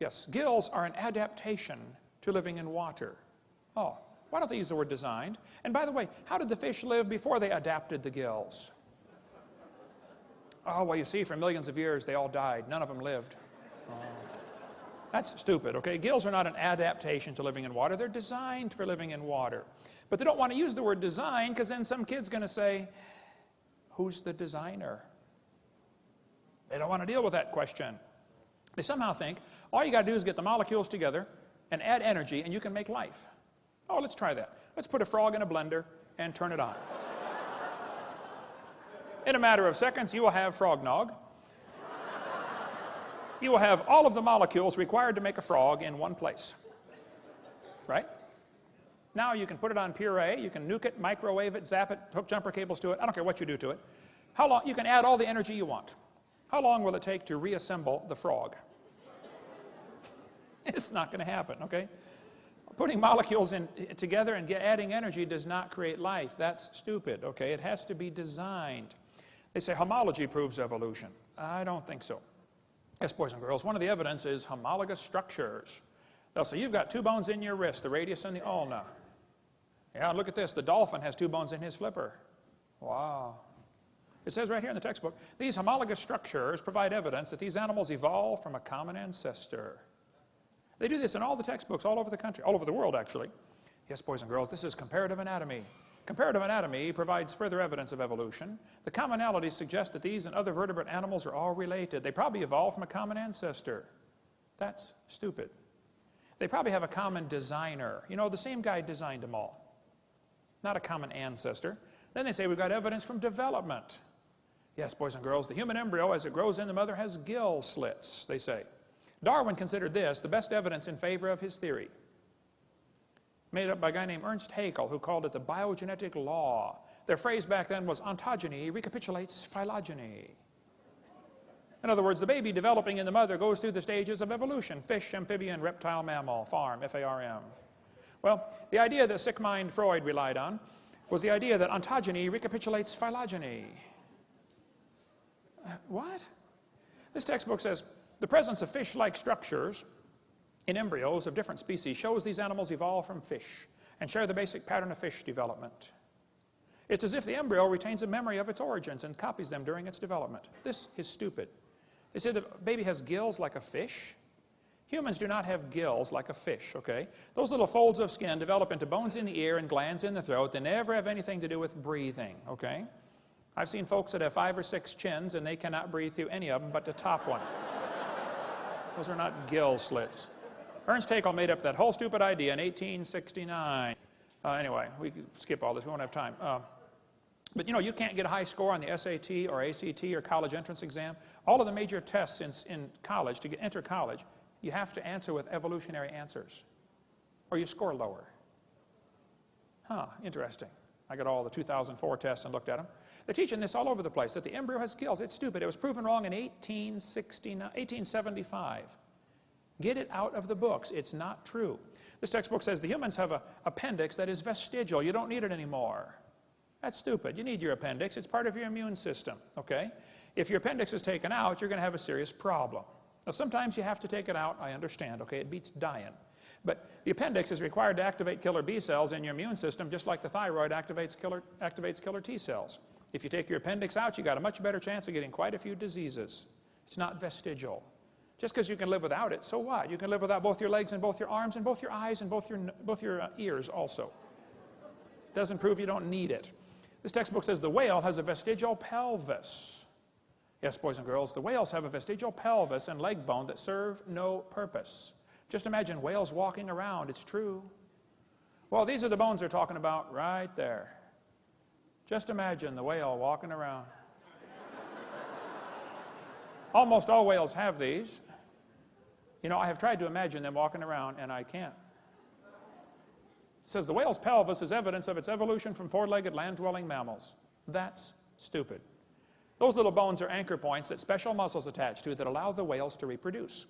Yes, gills are an adaptation to living in water. Oh. Why don't they use the word designed? And by the way, how did the fish live before they adapted the gills? Oh, well, you see, for millions of years, they all died. None of them lived. Oh. That's stupid, okay? Gills are not an adaptation to living in water. They're designed for living in water. But they don't want to use the word design because then some kid's going to say, who's the designer? They don't want to deal with that question. They somehow think all you got to do is get the molecules together and add energy and you can make life. Oh, let's try that. Let's put a frog in a blender and turn it on. In a matter of seconds, you will have frog nog. You will have all of the molecules required to make a frog in one place. Right? Now you can put it on puree, you can nuke it, microwave it, zap it, hook jumper cables to it. I don't care what you do to it. How long? You can add all the energy you want. How long will it take to reassemble the frog? It's not going to happen, okay? Putting molecules together and adding energy does not create life. That's stupid, okay? It has to be designed. They say homology proves evolution. I don't think so. Yes, boys and girls, one of the evidence is homologous structures. They'll say, you've got 2 bones in your wrist, the radius and the ulna. Yeah, look at this. The dolphin has 2 bones in his flipper. Wow. It says right here in the textbook, these homologous structures provide evidence that these animals evolved from a common ancestor. They do this in all the textbooks all over the country, all over the world, actually. Yes, boys and girls, this is comparative anatomy. Comparative anatomy provides further evidence of evolution. The commonalities suggest that these and other vertebrate animals are all related. They probably evolved from a common ancestor. That's stupid. They probably have a common designer. The same guy designed them all. Not a common ancestor. Then they say we've got evidence from development. Yes, boys and girls, the human embryo, as it grows in the mother, has gill slits, they say. Darwin considered this the best evidence in favor of his theory, made up by a guy named Ernst Haeckel, who called it the biogenetic law. Their phrase back then was ontogeny recapitulates phylogeny. In other words, the baby developing in the mother goes through the stages of evolution: fish, amphibian, reptile, mammal, farm, F-A-R-M. Well, the idea that sick mind Freud relied on was the idea that ontogeny recapitulates phylogeny. What? This textbook says, the presence of fish-like structures in embryos of different species shows these animals evolved from fish and share the basic pattern of fish development. It's as if the embryo retains a memory of its origins and copies them during its development. This is stupid. They say the baby has gills like a fish. Humans do not have gills like a fish, okay? Those little folds of skin develop into bones in the ear and glands in the throat. They never have anything to do with breathing, okay? I've seen folks that have 5 or 6 chins and they cannot breathe through any of them but the top one. Those are not gill slits. Ernst Haeckel made up that whole stupid idea in 1869. Anyway, we can skip all this. We won't have time. But you know, you can't get a high score on the SAT or ACT or college entrance exam. All of the major tests in college, to enter college, you have to answer with evolutionary answers, or you score lower. Huh, interesting. I got all the 2004 tests and looked at them. They're teaching this all over the place, that the embryo has gills. It's stupid. It was proven wrong in 1875. Get it out of the books. It's not true. This textbook says the humans have an appendix that is vestigial. You don't need it anymore. That's stupid. You need your appendix. It's part of your immune system, okay? If your appendix is taken out, you're going to have a serious problem. Now, sometimes you have to take it out. I understand, okay? It beats dying. But the appendix is required to activate killer B cells in your immune system, just like the thyroid activates killer T cells. If you take your appendix out, you've got a much better chance of getting quite a few diseases. It's not vestigial. Just because you can live without it, so what? You can live without both your legs and both your arms and both your eyes and both your ears also. Doesn't prove you don't need it. This textbook says the whale has a vestigial pelvis. Yes, boys and girls, the whales have a vestigial pelvis and leg bone that serve no purpose. Just imagine whales walking around. It's true. Well, these are the bones they're talking about right there. Just imagine the whale walking around. Almost all whales have these. You know, I have tried to imagine them walking around, and I can't. It says the whale's pelvis is evidence of its evolution from 4-legged land-dwelling mammals. That's stupid. Those little bones are anchor points that special muscles attach to that allow the whales to reproduce.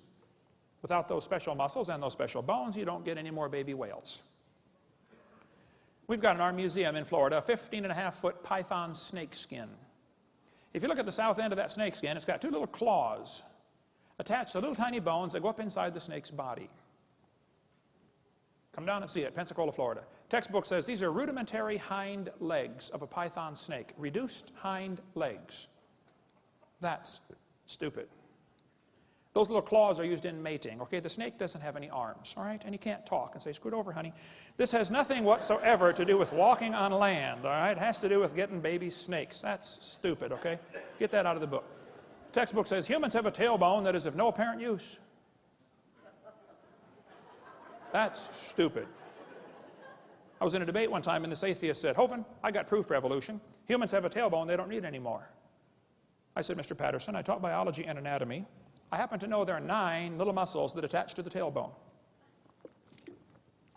Without those special muscles and those special bones, you don't get any more baby whales. We've got in our museum in Florida a 15.5-foot python snake skin. If you look at the south end of that snake skin, it's got 2 little claws attached to little tiny bones that go up inside the snake's body. Come down and see it, Pensacola, Florida. Textbook says these are rudimentary hind legs of a python snake. Reduced hind legs. That's stupid. Those little claws are used in mating. Okay, the snake doesn't have any arms, all right? And he can't talk and say, scoot over, honey. This has nothing whatsoever to do with walking on land, all right? It has to do with getting baby snakes. That's stupid, okay? Get that out of the book. The textbook says humans have a tailbone that is of no apparent use. That's stupid. I was in a debate one time and this atheist said, Hovind, I got proof for evolution. Humans have a tailbone they don't need anymore. I said, Mr. Patterson, I taught biology and anatomy. I happen to know there are 9 little muscles that attach to the tailbone,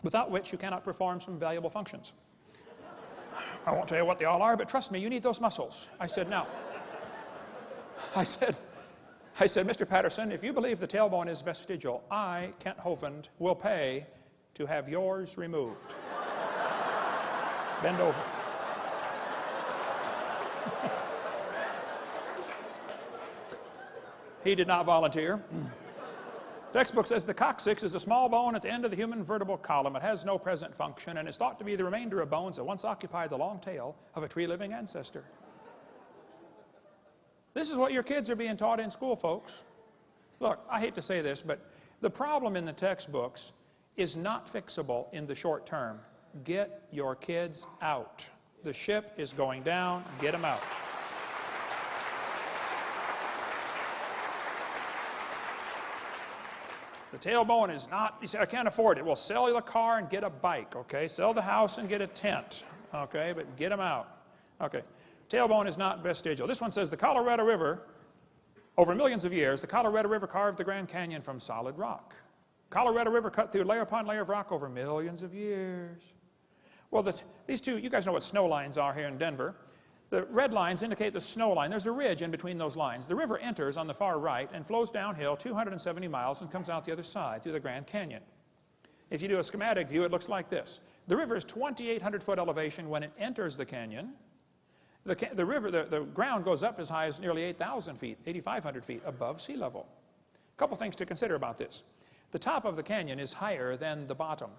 without which you cannot perform some valuable functions. I won't tell you what they all are, but trust me, you need those muscles. I said, now, I said, Mr. Patterson, if you believe the tailbone is vestigial, I, Kent Hovind, will pay to have yours removed. Bend over. He did not volunteer. Textbook says the coccyx is a small bone at the end of the human vertebral column. It has no present function and is thought to be the remainder of bones that once occupied the long tail of a tree-living ancestor. This is what your kids are being taught in school, folks. Look, I hate to say this, but the problem in the textbooks is not fixable in the short term. Get your kids out. The ship is going down. Get them out. The tailbone is not, you say, I can't afford it. Well, sell the car and get a bike, okay? Sell the house and get a tent, okay? But get them out. Okay. Tailbone is not vestigial. This one says the Colorado River, over millions of years, the Colorado River carved the Grand Canyon from solid rock. Colorado River cut through layer upon layer of rock over millions of years. Well, these two, you guys know what snow lines are here in Denver. The red lines indicate the snow line. There's a ridge in between those lines. The river enters on the far right and flows downhill 270 miles and comes out the other side through the Grand Canyon. If you do a schematic view, it looks like this. The river is 2,800-foot elevation when it enters the canyon. The ground goes up as high as nearly 8,000 feet, 8,500 feet above sea level. A couple things to consider about this. The top of the canyon is higher than the bottom.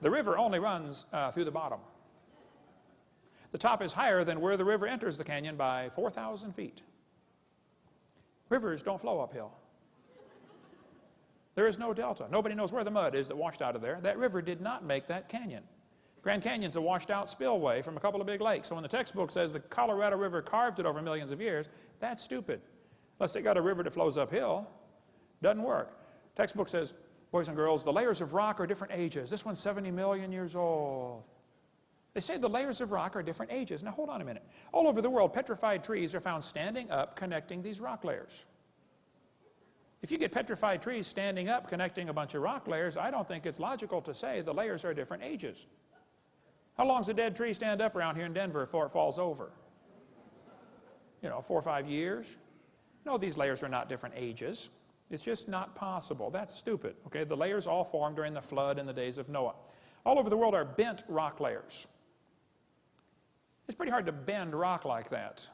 The river only runs through the bottom. The top is higher than where the river enters the canyon by 4,000 feet. Rivers don't flow uphill. There is no delta. Nobody knows where the mud is that washed out of there. That river did not make that canyon. Grand Canyon's a washed out spillway from a couple of big lakes. So when the textbook says the Colorado River carved it over millions of years, that's stupid. Unless they got a river that flows uphill, doesn't work. Textbook says, boys and girls, the layers of rock are different ages. This one's 70 million years old. They say the layers of rock are different ages. Now hold on a minute. All over the world, petrified trees are found standing up connecting these rock layers. If you get petrified trees standing up connecting a bunch of rock layers, I don't think it's logical to say the layers are different ages. How long does a dead tree stand up around here in Denver before it falls over? You know, 4 or 5 years? No, these layers are not different ages. It's just not possible. That's stupid. Okay, the layers all formed during the flood in the days of Noah. All over the world are bent rock layers. It's pretty hard to bend rock like that.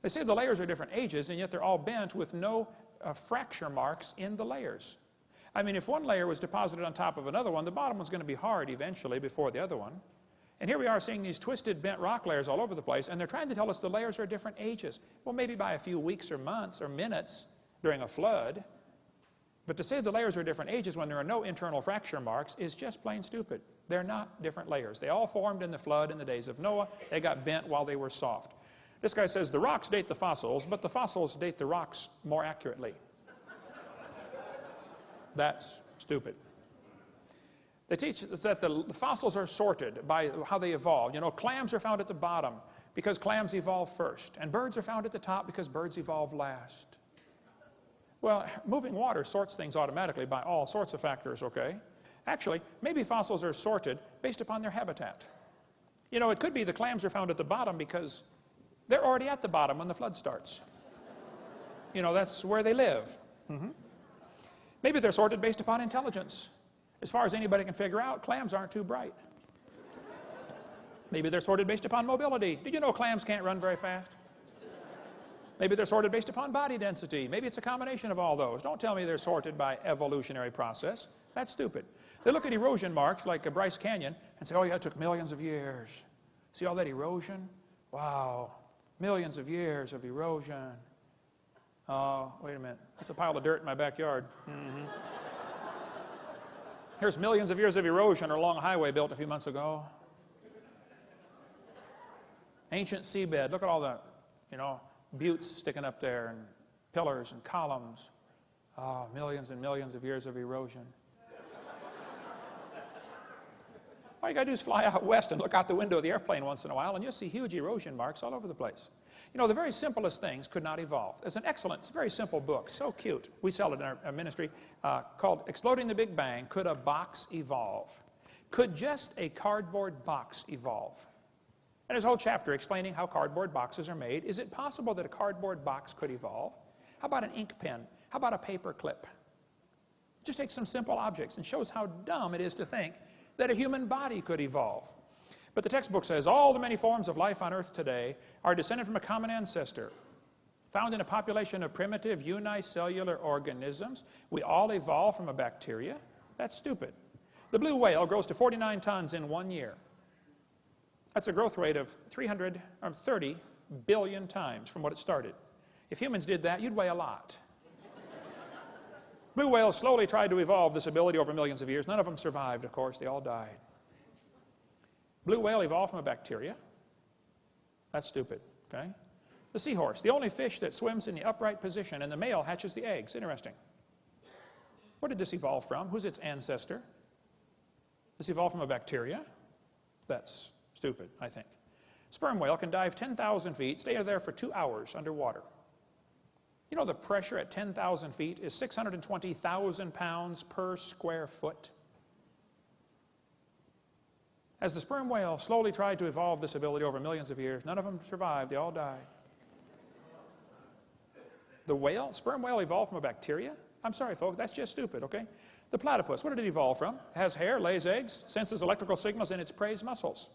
They say the layers are different ages, and yet they're all bent with no fracture marks in the layers. I mean, if one layer was deposited on top of another one, the bottom was going to be hard eventually before the other one. And here we are seeing these twisted, bent rock layers all over the place, and they're trying to tell us the layers are different ages. Well, maybe by a few weeks or months or minutes during a flood. But to say the layers are different ages when there are no internal fracture marks is just plain stupid. They're not different layers. They all formed in the flood in the days of Noah. They got bent while they were soft. This guy says the rocks date the fossils, but the fossils date the rocks more accurately. That's stupid. They teach us that the fossils are sorted by how they evolved. You know, clams are found at the bottom because clams evolved first, and birds are found at the top because birds evolved last. Well, moving water sorts things automatically by all sorts of factors, okay? Actually, maybe fossils are sorted based upon their habitat. You know, it could be the clams are found at the bottom because they're already at the bottom when the flood starts. You know, that's where they live. Maybe they're sorted based upon intelligence. As far as anybody can figure out, clams aren't too bright. Maybe they're sorted based upon mobility. Did you know clams can't run very fast? Maybe they're sorted based upon body density. Maybe it's a combination of all those. Don't tell me they're sorted by evolutionary process. That's stupid. They look at erosion marks like a Bryce Canyon and say, oh yeah, it took millions of years. See all that erosion? Wow, millions of years of erosion. Oh, wait a minute. That's a pile of dirt in my backyard. Here's millions of years of erosion along a highway built a few months ago. Ancient seabed. Look at all the, you know, buttes sticking up there and pillars and columns. Oh, millions and millions of years of erosion. All you got to do is fly out west and look out the window of the airplane once in a while, and you'll see huge erosion marks all over the place. You know, the very simplest things could not evolve. There's an excellent, very simple book, so cute. We sell it in our ministry, called Exploding the Big Bang, Could a Box Evolve? Could just a cardboard box evolve? And there's a whole chapter explaining how cardboard boxes are made. Is it possible that a cardboard box could evolve? How about an ink pen? How about a paper clip? Just take some simple objects and shows how dumb it is to think that a human body could evolve. But the textbook says all the many forms of life on earth today are descended from a common ancestor, found in a population of primitive unicellular organisms. We all evolved from a bacteria. That's stupid. The blue whale grows to 49 tons in 1 year. That's a growth rate of 330 billion times from what it started. If humans did that, you'd weigh a lot. Blue whales slowly tried to evolve this ability over millions of years. None of them survived, of course. They all died. Blue whale evolved from a bacteria. That's stupid, okay? The seahorse, the only fish that swims in the upright position, and the male hatches the eggs. Interesting. Where did this evolve from? Who's its ancestor? This evolved from a bacteria? That's stupid, I think. Sperm whale can dive 10,000 feet, stay there for 2 hours underwater. You know the pressure at 10,000 feet is 620,000 pounds per square foot. As the sperm whale slowly tried to evolve this ability over millions of years, none of them survived. They all died. The whale, sperm whale evolved from a bacteria? I'm sorry, folks, that's just stupid, okay? The platypus, what did it evolve from? It has hair, lays eggs, senses electrical signals in its prey's muscles.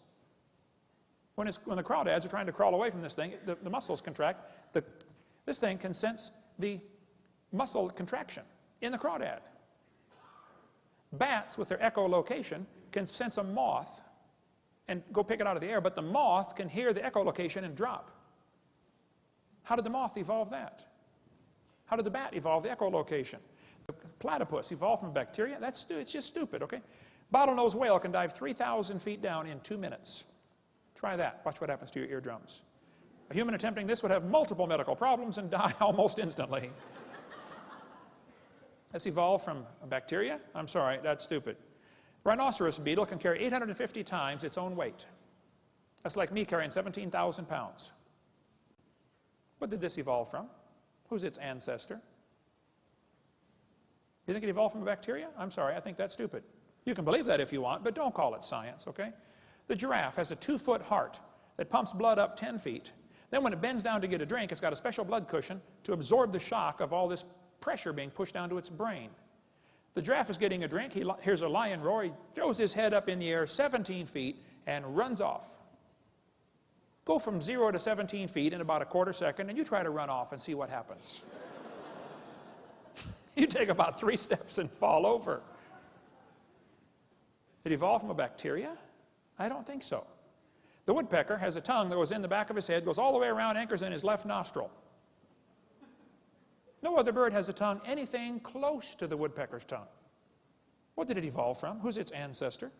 When the crawdads are trying to crawl away from this thing, the muscles contract. This thing can sense the muscle contraction in the crawdad. Bats, with their echolocation, can sense a moth and go pick it out of the air, but the moth can hear the echolocation and drop. How did the moth evolve that? How did the bat evolve the echolocation? The platypus evolved from bacteria? It's just stupid, okay? Bottlenose whale can dive 3,000 feet down in 2 minutes. Try that. Watch what happens to your eardrums. A human attempting this would have multiple medical problems and die almost instantly. This evolved from a bacteria? I'm sorry, that's stupid. Rhinoceros beetle can carry 850 times its own weight. That's like me carrying 17,000 pounds. What did this evolve from? Who's its ancestor? You think it evolved from a bacteria? I'm sorry, I think that's stupid. You can believe that if you want, but don't call it science, okay? The giraffe has a 2-foot heart that pumps blood up 10 feet. Then when it bends down to get a drink, it's got a special blood cushion to absorb the shock of all this pressure being pushed down to its brain. The giraffe is getting a drink. He hears a lion roar. He throws his head up in the air 17 feet and runs off. Go from 0 to 17 feet in about a quarter second, and you try to run off and see what happens. You take about 3 steps and fall over. It evolved from a bacteria? I don't think so. The woodpecker has a tongue that goes in the back of his head, goes all the way around, anchors in his left nostril. No other bird has a tongue anything close to the woodpecker's tongue. What did it evolve from? Who's its ancestor?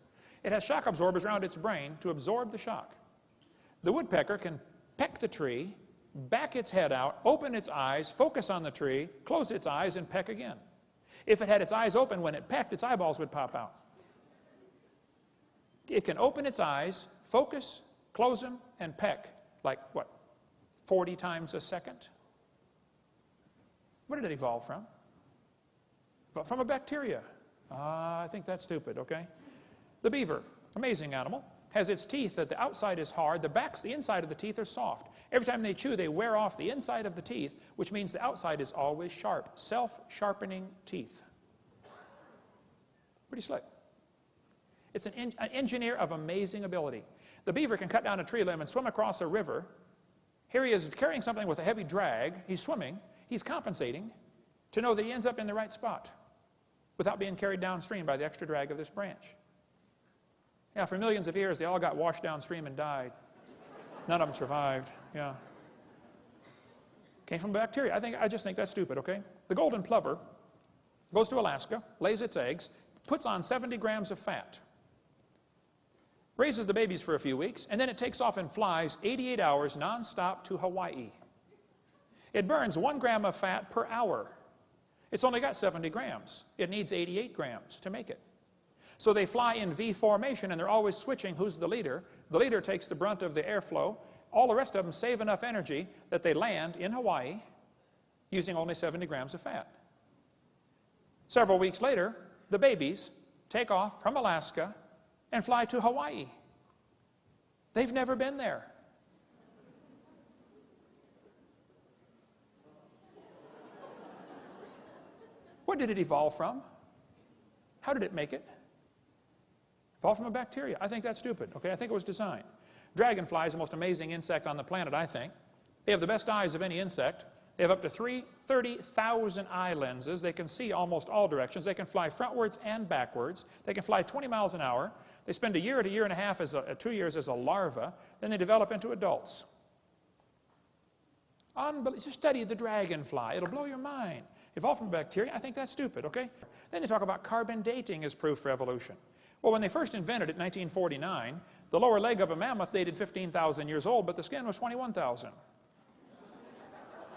It has shock absorbers around its brain to absorb the shock. The woodpecker can peck the tree, back its head out, open its eyes, focus on the tree, close its eyes, and peck again. If it had its eyes open when it pecked, its eyeballs would pop out. It can open its eyes, focus, close them, and peck, like, what, 40 times a second? What did it evolve from? From a bacteria. I think that's stupid, okay? The beaver, amazing animal, has its teeth that the outside is hard, the inside of the teeth are soft. Every time they chew, they wear off the inside of the teeth, which means the outside is always sharp. Self-sharpening teeth. Pretty slick. It's an engineer of amazing ability. The beaver can cut down a tree limb and swim across a river. Here he is carrying something with a heavy drag. He's swimming. He's compensating to know that he ends up in the right spot without being carried downstream by the extra drag of this branch. Yeah, for millions of years, they all got washed downstream and died. None of them survived, yeah. Came from bacteria. I just think that's stupid, okay? The golden plover goes to Alaska, lays its eggs, puts on 70 grams of fat, raises the babies for a few weeks, and then it takes off and flies 88 hours nonstop to Hawaii. It burns 1 gram of fat per hour. It's only got 70 grams. It needs 88 grams to make it. So they fly in V formation, and they're always switching who's the leader. The leader takes the brunt of the airflow. All the rest of them save enough energy that they land in Hawaii using only 70 grams of fat. Several weeks later, the babies take off from Alaska and fly to Hawaii. They've never been there. What did it evolve from? How did it make it? Evolved from a bacteria. I think that's stupid, okay? I think it was designed. Dragonfly is the most amazing insect on the planet, I think. They have the best eyes of any insect. They have up to 30,000 eye lenses. They can see almost all directions. They can fly frontwards and backwards. They can fly 20 miles an hour. They spend a year to a year and a half, 2 years as a larva. Then they develop into adults. Just study the dragonfly. It'll blow your mind. Evolved from bacteria, I think that's stupid, okay? Then they talk about carbon dating as proof for evolution. Well, when they first invented it in 1949, the lower leg of a mammoth dated 15,000 years old, but the skin was 21,000.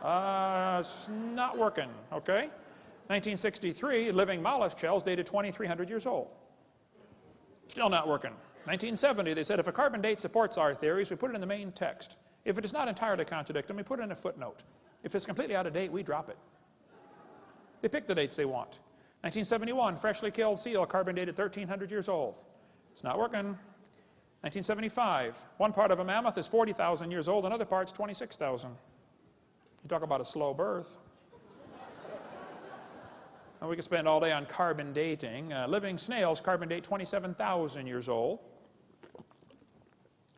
It's not working, okay? 1963, living mollusk shells dated 2,300 years old. Still not working. 1970, they said if a carbon date supports our theories, we put it in the main text. If it does not entirely contradict them, we put it in a footnote. If it's completely out of date, we drop it. They pick the dates they want. 1971, freshly killed seal, carbon dated 1,300 years old. It's not working. 1975, one part of a mammoth is 40,000 years old, another part's 26,000. You talk about a slow birth. And we could spend all day on carbon dating. Living snails carbon date 27,000 years old.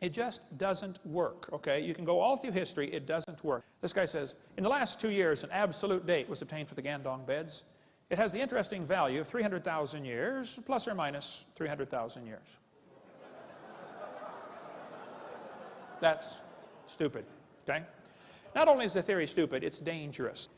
It just doesn't work, okay? You can go all through history, it doesn't work. This guy says, in the last 2 years, an absolute date was obtained for the Gandong beds. It has the interesting value of 300,000 years, plus or minus 300,000 years. That's stupid, okay? Not only is the theory stupid, it's dangerous.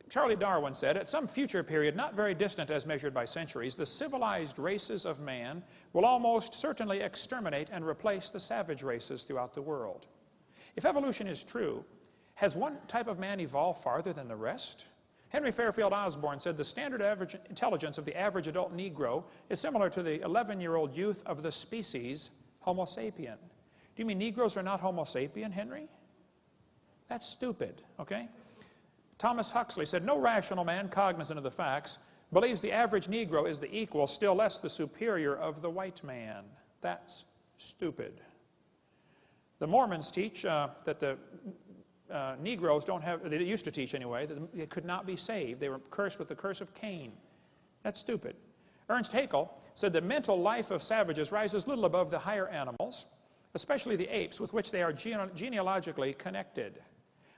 Charlie Darwin said, at some future period, not very distant as measured by centuries, the civilized races of man will almost certainly exterminate and replace the savage races throughout the world. If evolution is true, has one type of man evolved farther than the rest? Henry Fairfield Osborn said the standard average intelligence of the average adult Negro is similar to the 11-year-old youth of the species Homo sapien. Do you mean Negroes are not Homo sapien, Henry? That's stupid, okay? Thomas Huxley said, no rational man cognizant of the facts believes the average Negro is the equal, still less the superior of the white man. That's stupid. The Mormons teach that the Negroes don't have, they used to teach anyway, that they could not be saved. They were cursed with the curse of Cain. That's stupid. Ernst Haeckel said the mental life of savages rises little above the higher animals, especially the apes, with which they are genealogically connected.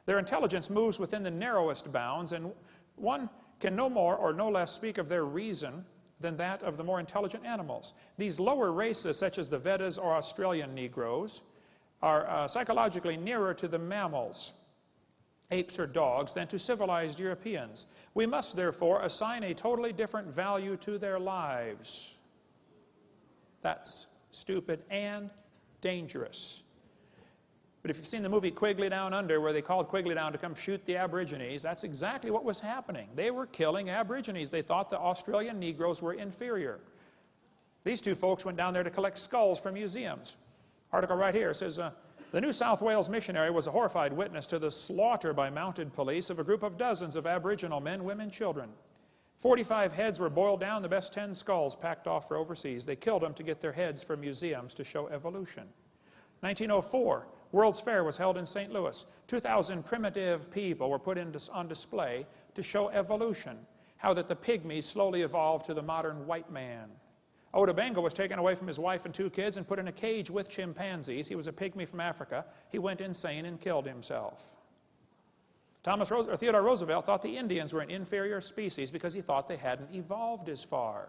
Their intelligence moves within the narrowest bounds, and one can no more or no less speak of their reason than that of the more intelligent animals. These lower races, such as the Vedders or Australian Negroes, are psychologically nearer to the mammals, apes or dogs, than to civilized Europeans. We must therefore assign a totally different value to their lives. That's stupid and dangerous. But if you've seen the movie Quigley Down Under, where they called Quigley down to come shoot the Aborigines, that's exactly what was happening. They were killing Aborigines. They thought the Australian Negroes were inferior. These two folks went down there to collect skulls from museums. Article right here says, the New South Wales missionary was a horrified witness to the slaughter by mounted police of a group of dozens of Aboriginal men, women, children. 45 heads were boiled down, the best 10 skulls packed off for overseas. They killed them to get their heads for museums to show evolution. 1904, World's Fair was held in St. Louis. 2,000 primitive people were put on display to show evolution, how that the pygmies slowly evolved to the modern white man. Oda Benga was taken away from his wife and 2 kids and put in a cage with chimpanzees. He was a pygmy from Africa. He went insane and killed himself. Theodore Roosevelt thought the Indians were an inferior species because he thought they hadn't evolved as far.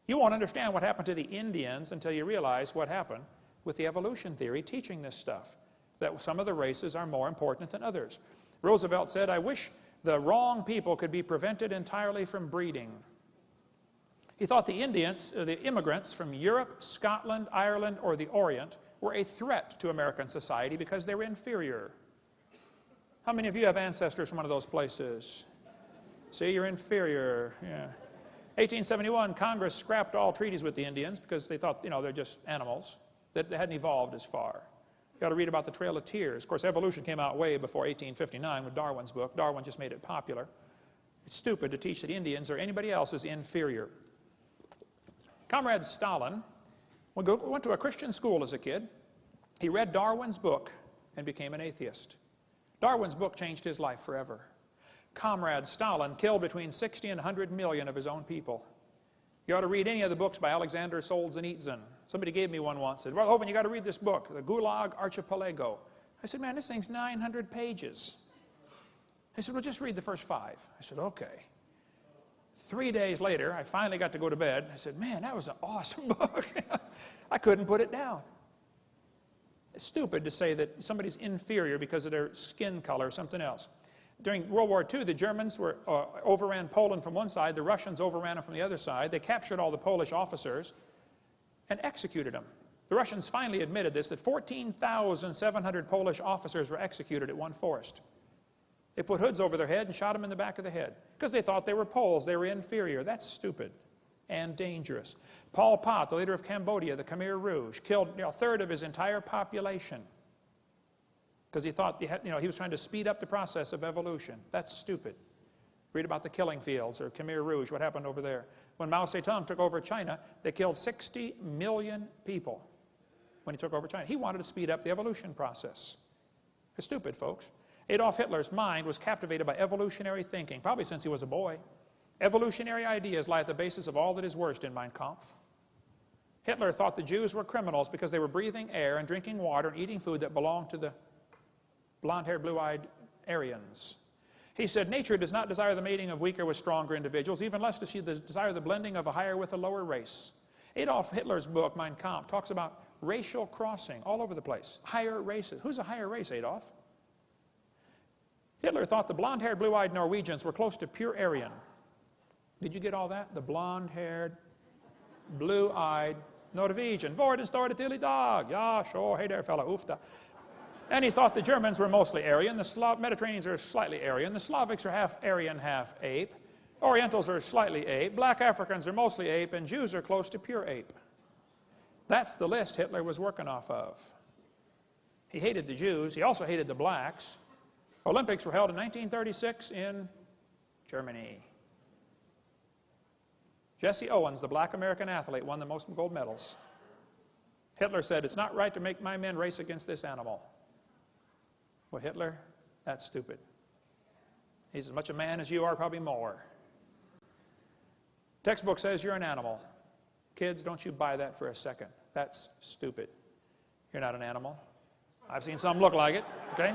You won't understand what happened to the Indians until you realize what happened with the evolution theory teaching this stuff, that some of the races are more important than others. Roosevelt said, I wish the wrong people could be prevented entirely from breeding. He thought the Indians, the immigrants from Europe, Scotland, Ireland, or the Orient were a threat to American society because they were inferior. How many of you have ancestors from one of those places? See, you're inferior. Yeah. 1871, Congress scrapped all treaties with the Indians because they thought, they're just animals, that they hadn't evolved as far. You got to read about the Trail of Tears. Of course, evolution came out way before 1859 with Darwin's book. Darwin just made it popular. It's stupid to teach that Indians or anybody else is inferior. Comrade Stalin went to a Christian school as a kid. He read Darwin's book and became an atheist. Darwin's book changed his life forever. Comrade Stalin killed between 60 and 100 million of his own people. You ought to read any of the books by Alexander Solzhenitsyn. Somebody gave me one once. Said, well, Hovind, you got to read this book, The Gulag Archipelago. I said, man, this thing's 900 pages. He said, well, just read the first 5. I said, okay. 3 days later, I finally got to go to bed. I said, man, that was an awesome book. I couldn't put it down. It's stupid to say that somebody's inferior because of their skin color or something else. During World War II, the Germans overran Poland from one side. The Russians overran them from the other side. They captured all the Polish officers and executed them. The Russians finally admitted this, that 14,700 Polish officers were executed at one forest. They put hoods over their head and shot them in the back of the head because they thought they were Poles. They were inferior. That's stupid and dangerous. Pol Pot, the leader of Cambodia, the Khmer Rouge, killed a third of his entire population because he thought he was trying to speed up the process of evolution. That's stupid. Read about the killing fields or Khmer Rouge, what happened over there. When Mao Zedong took over China, they killed 60 million people when he took over China. He wanted to speed up the evolution process. It's stupid, folks. Adolf Hitler's mind was captivated by evolutionary thinking, probably since he was a boy. Evolutionary ideas lie at the basis of all that is worst in Mein Kampf. Hitler thought the Jews were criminals because they were breathing air and drinking water and eating food that belonged to the blonde-haired, blue-eyed Aryans. He said, nature does not desire the mating of weaker with stronger individuals, even less does she desire the blending of a higher with a lower race. Adolf Hitler's book, Mein Kampf, talks about racial crossing all over the place. Higher races. Who's a higher race, Adolf? Hitler thought the blonde-haired, blue-eyed Norwegians were close to pure Aryan. Did you get all that? The blonde-haired, blue-eyed Norwegian. Vorden står det till idag. Ja, sure. Hey there, fella. Ufta. And he thought the Germans were mostly Aryan. The Mediterraneans are slightly Aryan. The Slavics are half Aryan, half ape. Orientals are slightly ape. Black Africans are mostly ape. And Jews are close to pure ape. That's the list Hitler was working off of. He hated the Jews. He also hated the blacks. Olympics were held in 1936 in Germany. Jesse Owens, the black American athlete, won the most gold medals. Hitler said, it's not right to make my men race against this animal. Well, Hitler, that's stupid. He's as much a man as you are, probably more. Textbook says you're an animal. Kids, don't you buy that for a second. That's stupid. You're not an animal. I've seen some look like it, okay?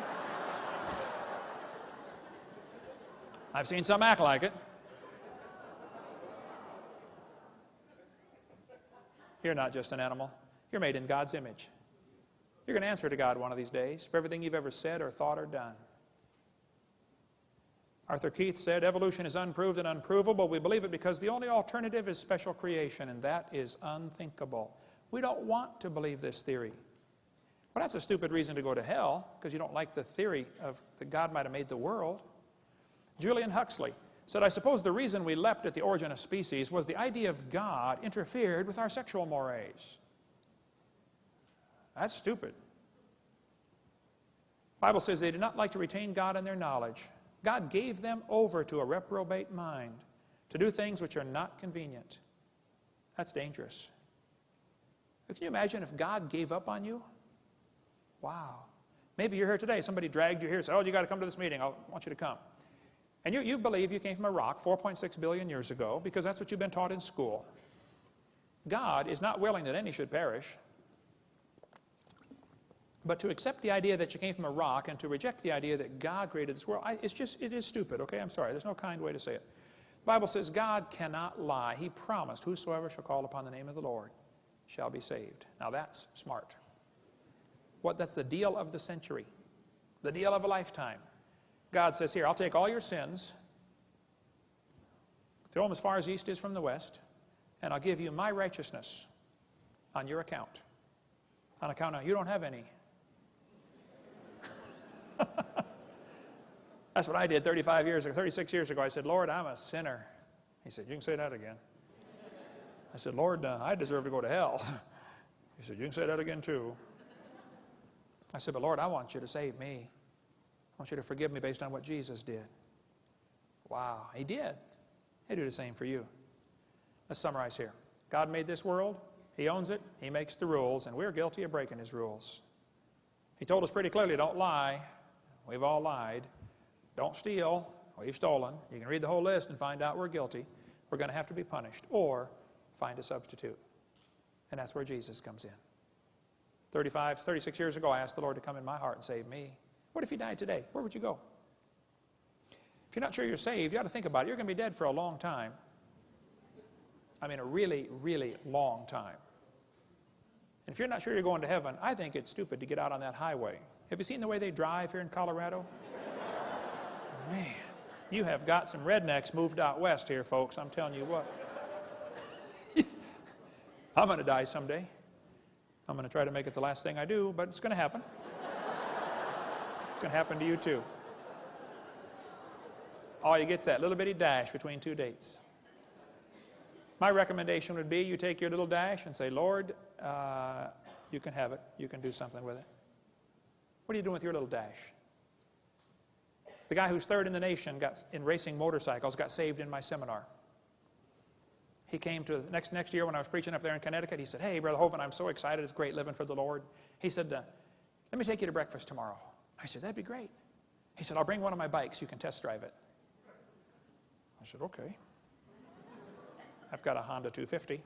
I've seen some act like it. You're not just an animal. You're made in God's image. You're going to answer to God one of these days for everything you've ever said or thought or done. Arthur Keith said, evolution is unproved and unprovable. We believe it because the only alternative is special creation, and that is unthinkable. We don't want to believe this theory. Well, that's a stupid reason to go to hell, because you don't like the theory of that God might have made the world. Julian Huxley said, I suppose the reason we leapt at the origin of species was the idea of God interfered with our sexual mores. That's stupid. The Bible says they did not like to retain God in their knowledge. God gave them over to a reprobate mind to do things which are not convenient. That's dangerous. Can you imagine if God gave up on you? Wow. Maybe you're here today. Somebody dragged you here and said, oh, you got to come to this meeting. I want you to come. And you believe you came from a rock 4.6 billion years ago because that's what you've been taught in school. God is not willing that any should perish. But to accept the idea that you came from a rock and to reject the idea that God created this world, it is stupid, okay? I'm sorry. There's no kind way to say it. The Bible says God cannot lie. He promised, whosoever shall call upon the name of the Lord shall be saved. Now that's smart. That's the deal of the century, the deal of a lifetime. God says, here, I'll take all your sins, throw them as far as east is from the west, and I'll give you my righteousness on your account. On account of you don't have any. That's what I did 36 years ago. I said, Lord, I'm a sinner. He said, you can say that again. I said, Lord, I deserve to go to hell. He said, you can say that again too. I said, but Lord, I want you to save me. I want you to forgive me based on what Jesus did. Wow, he did. He'll do the same for you. Let's summarize here. God made this world. He owns it. He makes the rules, and we're guilty of breaking his rules. He told us pretty clearly, don't lie. We've all lied. Don't steal. We've stolen. You can read the whole list and find out we're guilty. We're going to have to be punished or find a substitute. And that's where Jesus comes in. 36 years ago, I asked the Lord to come in my heart and save me. What if you died today? Where would you go? If you're not sure you're saved, you ought to think about it. You're going to be dead for a long time. I mean, a really, really long time. And if you're not sure you're going to heaven, I think it's stupid to get out on that highway. Have you seen the way they drive here in Colorado? Man, you have got some rednecks moved out west here, folks. I'm telling you what. I'm going to die someday. I'm going to try to make it the last thing I do, but it's going to happen. It's going to happen to you too. All you get's that little bitty dash between two dates. My recommendation would be you take your little dash and say, Lord, you can have it. You can do something with it. What are you doing with your little dash? The guy who's third in the nation in racing motorcycles got saved in my seminar. He came to next year when I was preaching up there in Connecticut. He said, hey, Brother Hovind, I'm so excited. It's great living for the Lord. He said, let me take you to breakfast tomorrow. I said, that'd be great. He said, I'll bring one of my bikes. You can test drive it. I said, okay. I've got a Honda 250.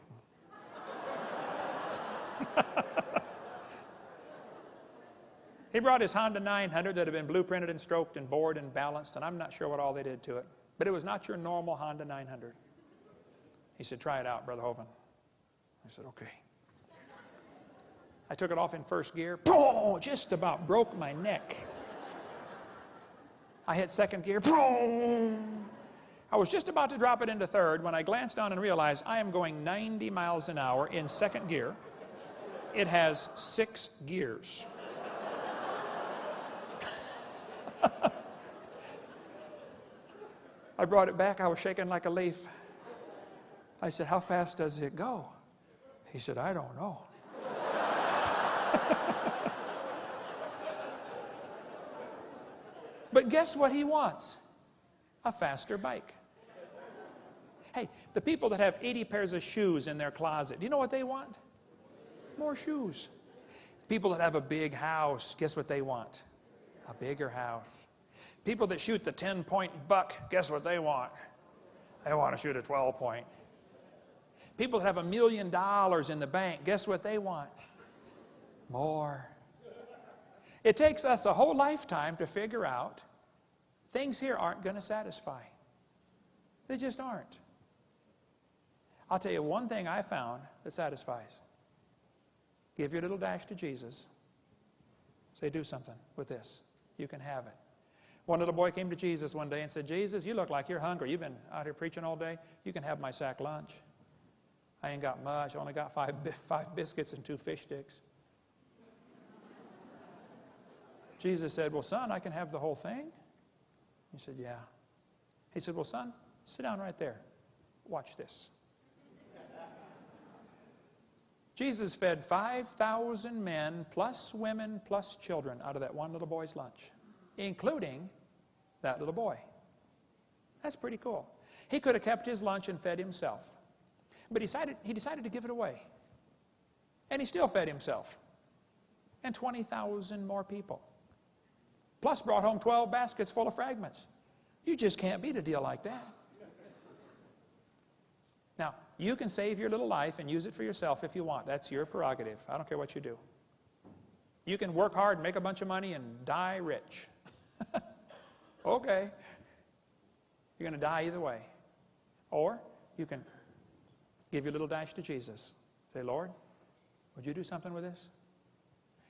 He brought his Honda 900 that had been blueprinted and stroked and bored and balanced, and I'm not sure what all they did to it. But it was not your normal Honda 900. He said, try it out, Brother Hovind. I said, okay. I took it off in first gear. Boom! Just about broke my neck. I hit second gear. Boom! I was just about to drop it into third when I glanced down and realized I am going 90 miles an hour in second gear. It has 6 gears. I brought it back. I was shaking like a leaf. I said, "How fast does it go?" He said, "I don't know." But guess what he wants? A faster bike. Hey, the people that have 80 pairs of shoes in their closet, do you know what they want? More shoes. People that have a big house, guess what they want? A bigger house. People that shoot the 10-point buck, guess what they want? They want to shoot a 12-point. People that have $1 million in the bank, guess what they want? More. It takes us a whole lifetime to figure out things here aren't going to satisfy. They just aren't. I'll tell you one thing I found that satisfies. Give your little dash to Jesus. Say, "Do something with this. You can have it." One little boy came to Jesus one day and said, "Jesus, you look like you're hungry. You've been out here preaching all day. You can have my sack lunch. I ain't got much. I only got five biscuits and 2 fish sticks." Jesus said, "Well, son, I can have the whole thing." He said, "Yeah." He said, "Well, son, sit down right there. Watch this." Jesus fed 5,000 men, plus women, plus children out of that one little boy's lunch, including that little boy. That's pretty cool. He could have kept his lunch and fed himself, but he decided to give it away. And he still fed himself and 20,000 more people. Plus brought home 12 baskets full of fragments. You just can't beat a deal like that. Now, you can save your little life and use it for yourself if you want. That's your prerogative. I don't care what you do. You can work hard, make a bunch of money, and die rich. Okay. You're going to die either way. Or you can give your little dash to Jesus. Say, "Lord, would you do something with this?"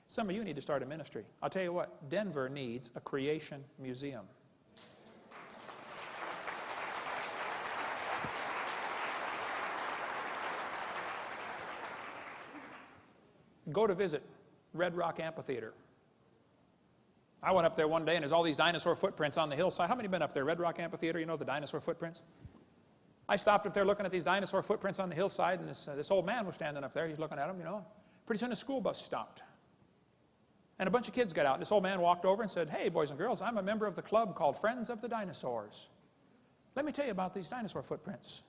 Some of you need to start a ministry. I'll tell you what, Denver needs a creation museum. Go to visit Red Rock Amphitheater. I went up there one day and there's all these dinosaur footprints on the hillside. How many have been up there? Red Rock Amphitheater, you know the dinosaur footprints? I stopped up there looking at these dinosaur footprints on the hillside, and this old man was standing up there. He's looking at them, you know. Pretty soon a school bus stopped. And a bunch of kids got out. And this old man walked over and said, "Hey, boys and girls, I'm a member of the club called Friends of the Dinosaurs. Let me tell you about these dinosaur footprints."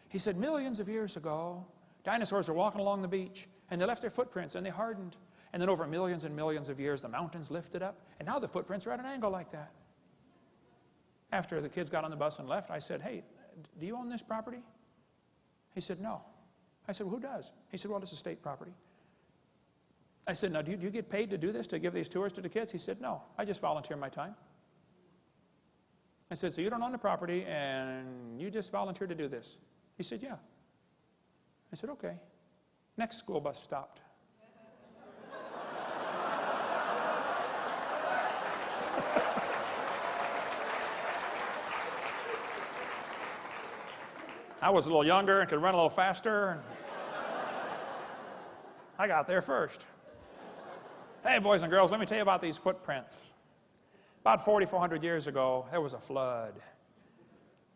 He said, "Millions of years ago, dinosaurs were walking along the beach, and they left their footprints, and they hardened. And then over millions and millions of years, the mountains lifted up, and now the footprints are at an angle like that." After the kids got on the bus and left, I said, "Hey, do you own this property?" He said, "No." I said, "Well, who does?" He said, "Well, this is state property." I said, "Now, do you get paid to do this, to give these tours to the kids?" He said, "No, I just volunteer my time." I said, "So you don't own the property, and you just volunteer to do this?" He said, "Yeah." I said, "Okay." Next school bus stopped. I was a little younger and could run a little faster. And I got there first. Hey, boys and girls, let me tell you about these footprints. About 4,400 years ago, there was a flood.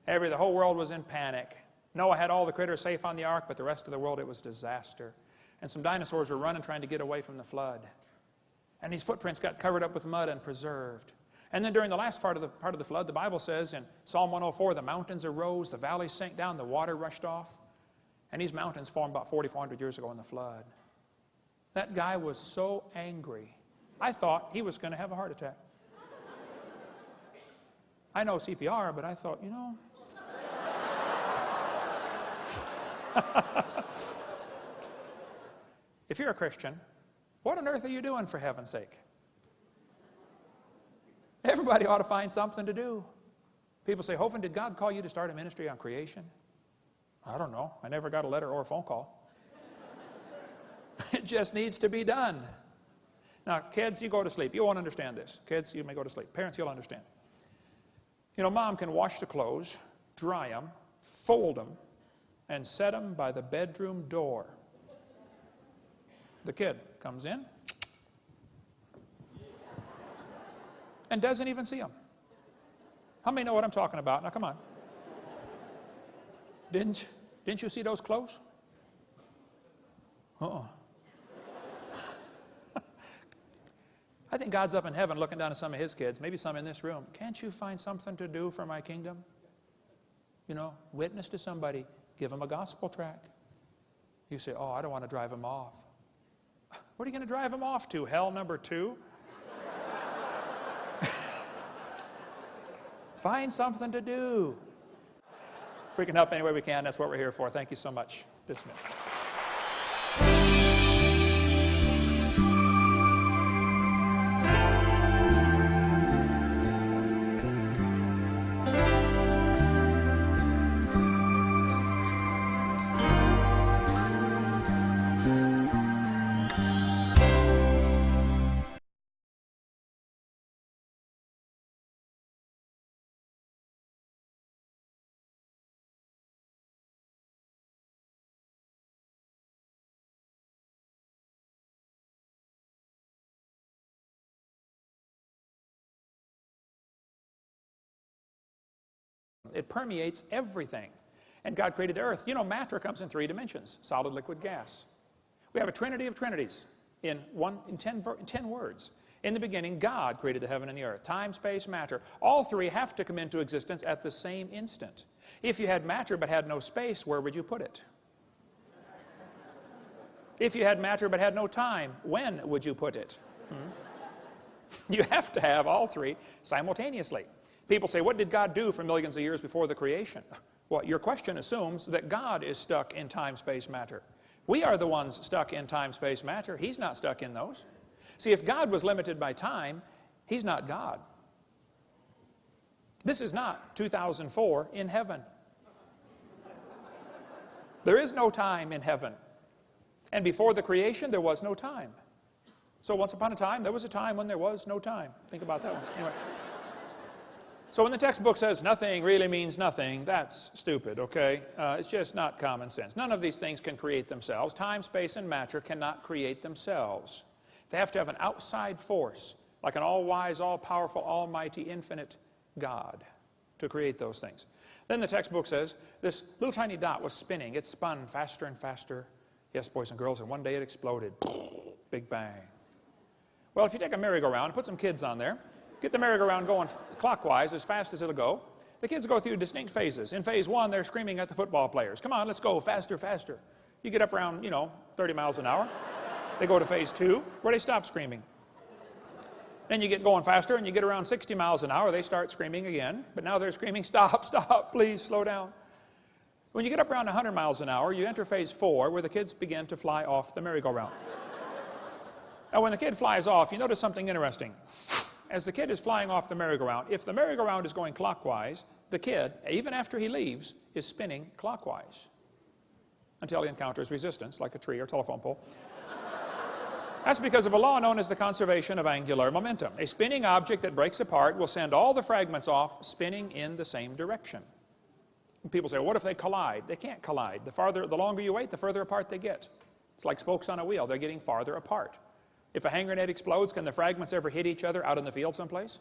The whole world was in panic. Noah had all the critters safe on the ark, but the rest of the world, it was disaster. And some dinosaurs were running, trying to get away from the flood. And these footprints got covered up with mud and preserved. And then during the last part of the flood, the Bible says in Psalm 104, the mountains arose, the valleys sank down, the water rushed off. And these mountains formed about 4,400 years ago in the flood. That guy was so angry, I thought he was going to have a heart attack. I know CPR, but I thought, you know. If you're a Christian, what on earth are you doing, for heaven's sake? Everybody ought to find something to do. People say, "Hovind, did God call you to start a ministry on creation?" I don't know. I never got a letter or a phone call. It just needs to be done. Now, kids, you go to sleep. You won't understand this. Kids, you may go to sleep. Parents, you'll understand. You know, mom can wash the clothes, dry them, fold them, and set them by the bedroom door. The kid comes in and doesn't even see them. How many know what I'm talking about? Now, come on. Didn't you see those clothes? Uh-uh. I think God's up in heaven looking down at some of his kids, maybe some in this room. Can't you find something to do for my kingdom? You know, witness to somebody. Give them a gospel tract. You say, oh, I don't want to drive them off. What are you going to drive them off to? Hell number 2? Find something to do. If we can help any way we can, that's what we're here for. Thank you so much. Dismissed. It permeates everything. And God created the earth. You know, matter comes in 3 dimensions: solid, liquid, gas. We have a trinity of trinities in 10 words. In the beginning, God created the heaven and the earth. Time, space, matter. All 3 have to come into existence at the same instant. If you had matter but had no space, where would you put it? If you had matter but had no time, when would you put it? You have to have all 3 simultaneously. People say, what did God do for millions of years before the creation? Well, your question assumes that God is stuck in time, space, matter. We are the ones stuck in time, space, matter. He's not stuck in those. See, if God was limited by time, he's not God. This is not 2004 in heaven. There is no time in heaven. And before the creation, there was no time. So once upon a time, there was a time when there was no time. Think about that one. Anyway. So when the textbook says nothing really means nothing, that's stupid, okay? It's just not common sense. None of these things can create themselves. Time, space, and matter cannot create themselves. They have to have an outside force, like an all-wise, all-powerful, almighty, infinite God, to create those things. Then the textbook says this little tiny dot was spinning. It spun faster and faster. Yes, boys and girls, and one day it exploded. Big bang. Well, if you take a merry-go-round and put some kids on there, get the merry-go-round going clockwise as fast as it'll go. The kids go through distinct phases. In phase 1, they're screaming at the football players. Come on, let's go, faster, faster. You get up around, 30 miles an hour. They go to phase 2, where they stop screaming. Then you get going faster, and you get around 60 miles an hour. They start screaming again, but now they're screaming, stop, stop, please, slow down. When you get up around 100 miles an hour, you enter phase 4, where the kids begin to fly off the merry-go-round. Now, when the kid flies off, you notice something interesting. As the kid is flying off the merry-go-round, if the merry-go-round is going clockwise, the kid, even after he leaves, is spinning clockwise until he encounters resistance, like a tree or telephone pole. That's because of a law known as the conservation of angular momentum. A spinning object that breaks apart will send all the fragments off spinning in the same direction. And people say, well, what if they collide? They can't collide. The longer you wait, the further apart they get. It's like spokes on a wheel. They're getting farther apart. If a hand grenade explodes, can the fragments ever hit each other out in the field someplace?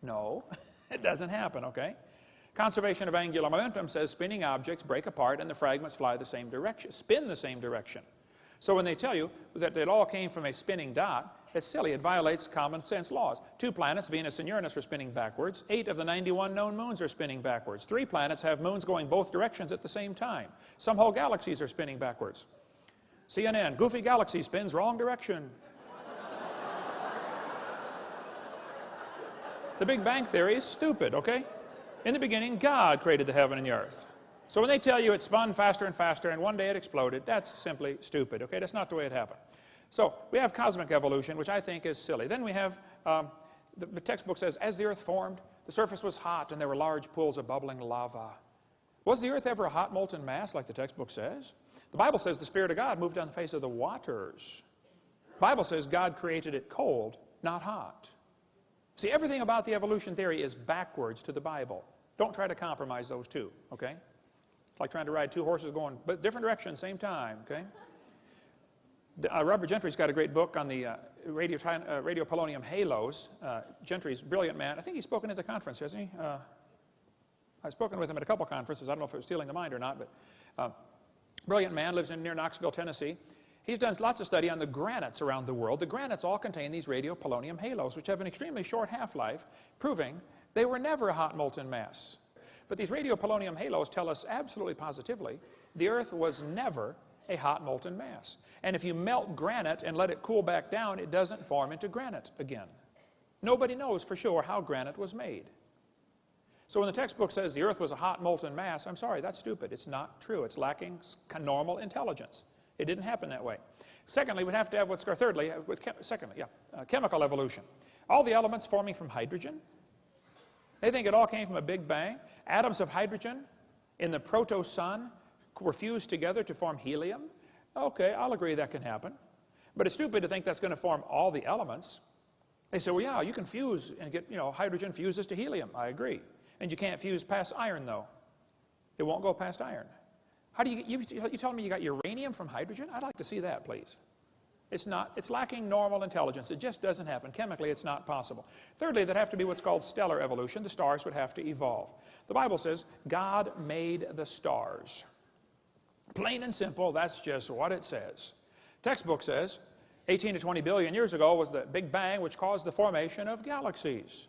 No, it doesn't happen, okay? Conservation of angular momentum says spinning objects break apart and the fragments fly the same direction, spin the same direction. So when they tell you that it all came from a spinning dot, it's silly. It violates common sense laws. 2 planets, Venus and Uranus, are spinning backwards. 8 of the 91 known moons are spinning backwards. 3 planets have moons going both directions at the same time. Some whole galaxies are spinning backwards. CNN, goofy galaxy spins wrong direction. The Big Bang Theory is stupid, okay? In the beginning, God created the heaven and the earth. So when they tell you it spun faster and faster and one day it exploded, that's simply stupid, okay? That's not the way it happened. So we have cosmic evolution, which I think is silly. Then we have, the textbook says, as the earth formed, the surface was hot and there were large pools of bubbling lava. Was the earth ever a hot molten mass like the textbook says? The Bible says the Spirit of God moved on the face of the waters. The Bible says God created it cold, not hot. See, everything about the evolution theory is backwards to the Bible. Don't try to compromise those two, okay? It's like trying to ride two horses going different directions, same time, okay? Robert Gentry's got a great book on the radio polonium halos. Gentry's a brilliant man. I think he's spoken at the conference, hasn't he? I've spoken with him at a couple conferences. I don't know if it was stealing the mind or not, but brilliant man, lives near Knoxville, Tennessee. He's done lots of study on the granites around the world. The granites all contain these radiopolonium halos, which have an extremely short half-life, proving they were never a hot molten mass. But these radiopolonium halos tell us absolutely positively the Earth was never a hot molten mass. And if you melt granite and let it cool back down, it doesn't form into granite again. Nobody knows for sure how granite was made. So when the textbook says the Earth was a hot molten mass, I'm sorry, that's stupid. It's not true. It's lacking normal intelligence. It didn't happen that way. Secondly, we'd have to have chemical evolution. All the elements forming from hydrogen. They think it all came from a big bang. Atoms of hydrogen in the proto-sun were fused together to form helium. Okay, I'll agree that can happen. But it's stupid to think that's going to form all the elements. They say, well, yeah, you can fuse and get, hydrogen fuses to helium. I agree. And you can't fuse past iron, though. It won't go past iron. How do you telling me you got uranium from hydrogen? I'd like to see that, please. It's lacking normal intelligence. It just doesn't happen. Chemically, it's not possible. Thirdly, there'd have to be what's called stellar evolution. The stars would have to evolve. The Bible says God made the stars. Plain and simple, that's just what it says. Textbook says 18 to 20 billion years ago was the Big Bang, which caused the formation of galaxies.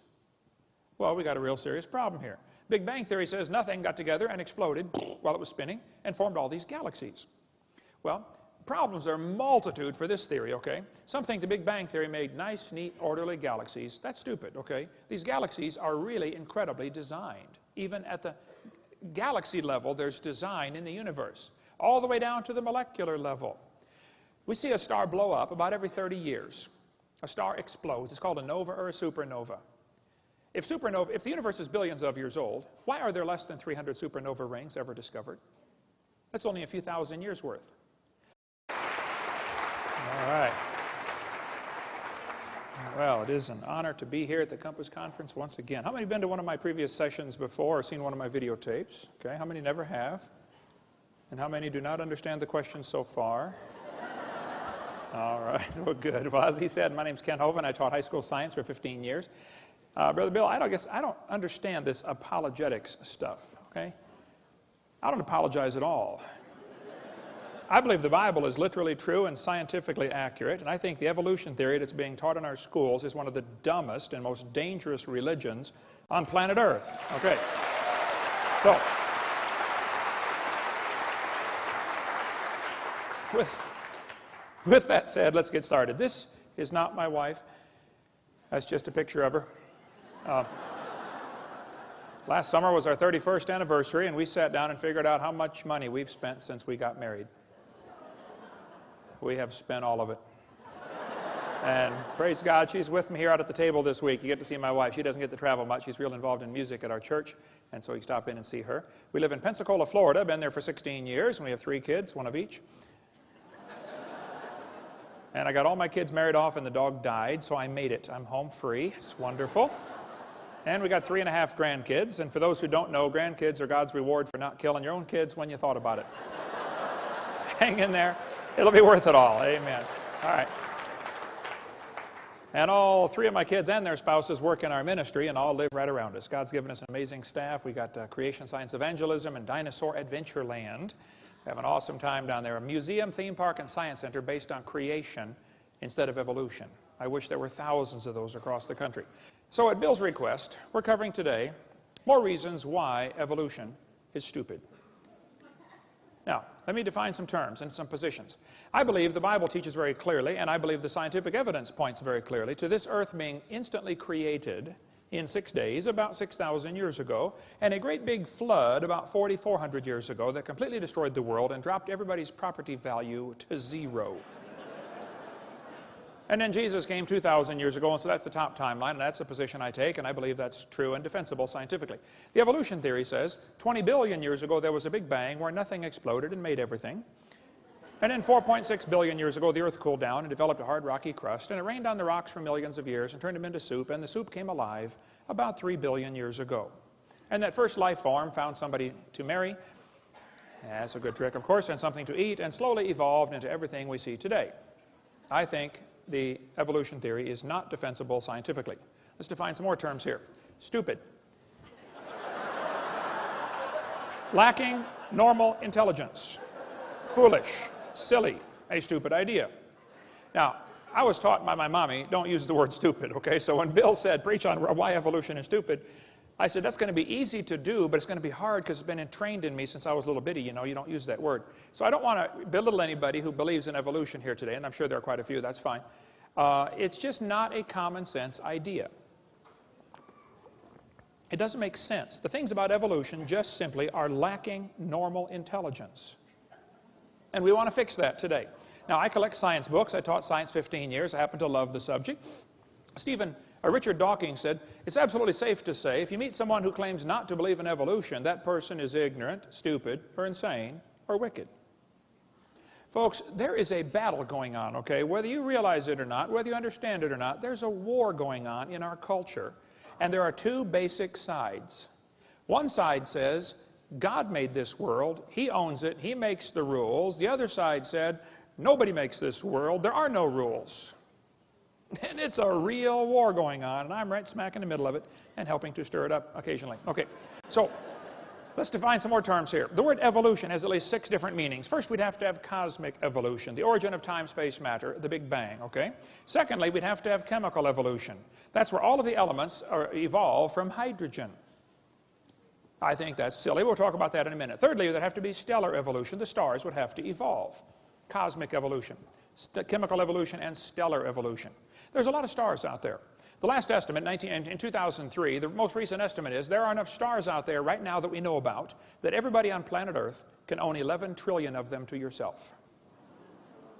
Well, we got a real serious problem here. Big Bang theory says nothing got together and exploded while it was spinning and formed all these galaxies. Well, problems are multitude for this theory, okay? Some think the Big Bang theory made nice, neat, orderly galaxies. That's stupid, okay? These galaxies are really incredibly designed. Even at the galaxy level, there's design in the universe, all the way down to the molecular level. We see a star blow up about every 30 years. A star explodes. It's called a nova or a supernova. If the universe is billions of years old, why are there less than 300 supernova rings ever discovered? That's only a few thousand years worth. All right. Well, it is an honor to be here at the Compass Conference once again. How many have been to one of my previous sessions before or seen one of my videotapes? Okay, how many never have? And how many do not understand the question so far? All right, well, good. Well, as he said, my name's Ken Hovind. I taught high school science for 15 years. Brother Bill, I don't understand this apologetics stuff, okay? I don't apologize at all. I believe the Bible is literally true and scientifically accurate, and I think the evolution theory that's being taught in our schools is one of the dumbest and most dangerous religions on planet Earth. Okay. So, with that said, let's get started. This is not my wife. That's just a picture of her. Last summer was our 31st anniversary, and we sat down and figured out how much money we've spent since we got married. We have spent all of it. And praise God, she's with me here out at the table this week. You get to see my wife. She doesn't get to travel much. She's real involved in music at our church, and so you stop in and see her. We live in Pensacola, Florida. Been there for 16 years, and we have 3 kids, one of each. And I got all my kids married off, and the dog died, so I made it. I'm home free. It's wonderful. And we got 3.5 grandkids. And for those who don't know, grandkids are God's reward for not killing your own kids when you thought about it. Hang in there. It'll be worth it all. Amen. All right. And all 3 of my kids and their spouses work in our ministry and all live right around us. God's given us an amazing staff. We got Creation Science Evangelism and Dinosaur Adventure Land. We have an awesome time down there. A museum, theme park, and science center based on creation instead of evolution. I wish there were thousands of those across the country. So at Bill's request, we're covering today more reasons why evolution is stupid. Now, let me define some terms and some positions. I believe the Bible teaches very clearly, and I believe the scientific evidence points very clearly, to this earth being instantly created in 6 days, about 6,000 years ago, and a great big flood about 4,400 years ago that completely destroyed the world and dropped everybody's property value to 0. And then Jesus came 2,000 years ago, and so that's the top timeline, and that's the position I take, and I believe that's true and defensible scientifically. The evolution theory says 20 billion years ago there was a big bang where nothing exploded and made everything. And then 4.6 billion years ago the earth cooled down and developed a hard rocky crust, and it rained on the rocks for millions of years and turned them into soup, and the soup came alive about 3 billion years ago. And that first life form found somebody to marry. That's a good trick, of course, and something to eat, and slowly evolved into everything we see today. I think the evolution theory is not defensible scientifically. Let's define some more terms here. Stupid. Lacking normal intelligence. Foolish. Silly. A stupid idea. Now, I was taught by my mommy, don't use the word stupid, okay? So when Bill said, preach on why evolution is stupid, I said, that's going to be easy to do, but it's going to be hard because it's been entrained in me since I was a little bitty. You know, you don't use that word. So I don't want to belittle anybody who believes in evolution here today, and I'm sure there are quite a few. That's fine. It's just not a common sense idea. It doesn't make sense. The things about evolution just simply are lacking normal intelligence. And we want to fix that today. Now, I collect science books. I taught science 15 years. I happen to love the subject. Richard Dawkins said, it's absolutely safe to say if you meet someone who claims not to believe in evolution, that person is ignorant, stupid, or insane, or wicked. Folks, there is a battle going on, okay? Whether you realize it or not, whether you understand it or not, there's a war going on in our culture. And there are two basic sides. One side says, God made this world, He owns it, He makes the rules. The other side said, nobody makes this world, there are no rules. And it's a real war going on, and I'm right smack in the middle of it and helping to stir it up occasionally. Okay, so let's define some more terms here. The word evolution has at least 6 different meanings. First, we'd have to have cosmic evolution, the origin of time, space, matter, the Big Bang, okay? Secondly, we'd have to have chemical evolution. That's where all of the elements evolve from hydrogen. I think that's silly. We'll talk about that in a minute. Thirdly, there'd have to be stellar evolution. The stars would have to evolve. Cosmic evolution, chemical evolution, and stellar evolution. There's a lot of stars out there. The last estimate, in 2003, the most recent estimate is there are enough stars out there right now that we know about that everybody on planet Earth can own 11 trillion of them to yourself.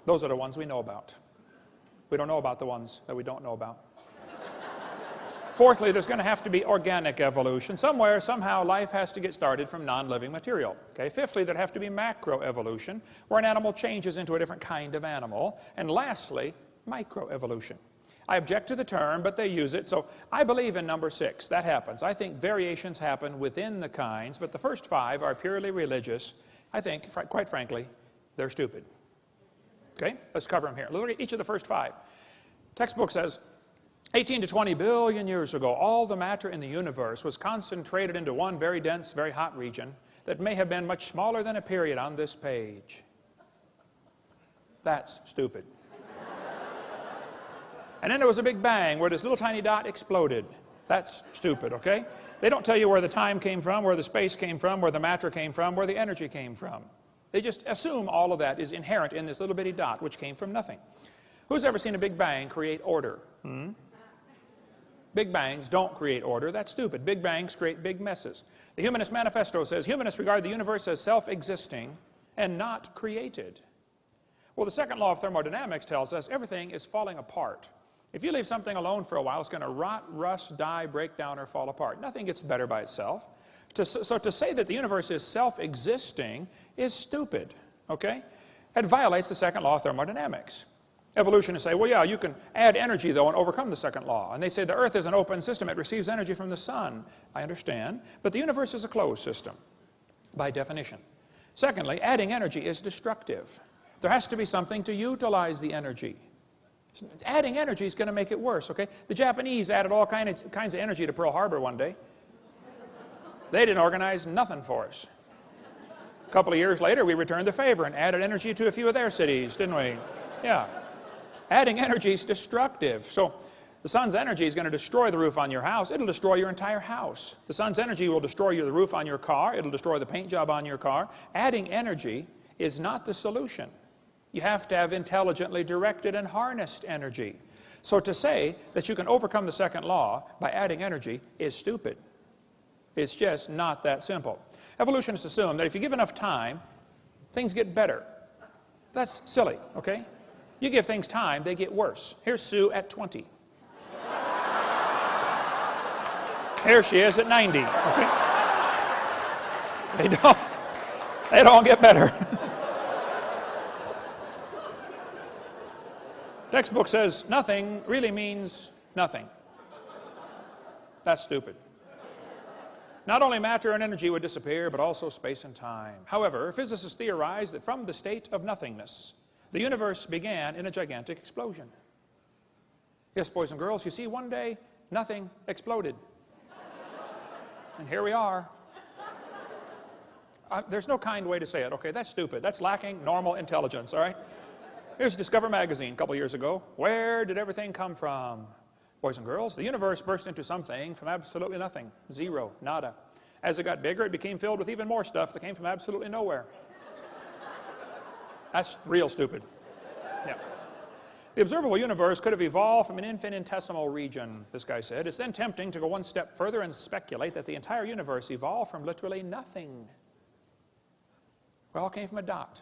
Those are the ones we know about. We don't know about the ones that we don't know about. Fourthly, there's going to have to be organic evolution. Somewhere, somehow, life has to get started from non-living material. Okay? Fifthly, there'd have to be macroevolution, where an animal changes into a different kind of animal. And lastly, microevolution. I object to the term, but they use it, so I believe in number 6. That happens. I think variations happen within the kinds, but the first 5 are purely religious. I think, quite frankly, they're stupid. Okay? Let's cover them here. Look at each of the first 5. Textbook says, 18 to 20 billion years ago, all the matter in the universe was concentrated into one very dense, very hot region that may have been much smaller than a period on this page. That's stupid. And then there was a big bang where this little tiny dot exploded. That's stupid, okay? They don't tell you where the time came from, where the space came from, where the matter came from, where the energy came from. They just assume all of that is inherent in this little bitty dot, which came from nothing. Who's ever seen a big bang create order? Big bangs don't create order. That's stupid. Big bangs create big messes. The Humanist Manifesto says humanists regard the universe as self-existing and not created. Well, the second law of thermodynamics tells us everything is falling apart. If you leave something alone for a while, it's going to rot, rust, die, break down, or fall apart. Nothing gets better by itself. So to say that the universe is self-existing is stupid, okay? It violates the second law of thermodynamics. Evolutionists say, well, yeah, you can add energy, though, and overcome the second law. And they say the Earth is an open system. It receives energy from the sun. I understand. But the universe is a closed system, by definition. Secondly, adding energy is destructive. There has to be something to utilize the energy. Adding energy is going to make it worse, okay? The Japanese added all kinds of energy to Pearl Harbor one day. They didn't organize nothing for us. A couple of years later, we returned the favor and added energy to a few of their cities, didn't we? Yeah. Adding energy is destructive. So the sun's energy is going to destroy the roof on your house. It'll destroy your entire house. The sun's energy will destroy the roof on your car. It'll destroy the paint job on your car. Adding energy is not the solution. You have to have intelligently directed and harnessed energy. So to say that you can overcome the second law by adding energy is stupid. It's just not that simple. Evolutionists assume that if you give enough time, things get better. That's silly, okay? You give things time, they get worse. Here's Sue at 20. Here she is at 90. Okay? They don't get better. Textbook says nothing really means nothing. That's stupid. Not only matter and energy would disappear, but also space and time. However, physicists theorize that from the state of nothingness, the universe began in a gigantic explosion. Yes, boys and girls, you see, one day, nothing exploded. And here we are. There's no kind way to say it, okay? That's stupid. That's lacking normal intelligence, all right? Here's Discover magazine a couple years ago. Where did everything come from? Boys and girls, the universe burst into something from absolutely nothing. Zero, nada. As it got bigger, it became filled with even more stuff that came from absolutely nowhere. That's real stupid. Yeah. The observable universe could have evolved from an infinitesimal region, this guy said. It's then tempting to go one step further and speculate that the entire universe evolved from literally nothing. It all came from a dot.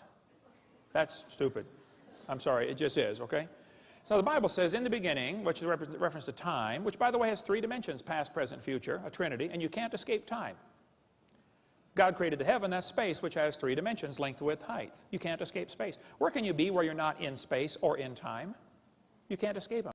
That's stupid. I'm sorry, it just is, okay? So the Bible says, in the beginning, which is a reference to time, which, by the way, has three dimensions, past, present, future, a trinity, and you can't escape time. God created the heaven, that's space, which has three dimensions, length, width, height. You can't escape space. Where can you be where you're not in space or in time? You can't escape them.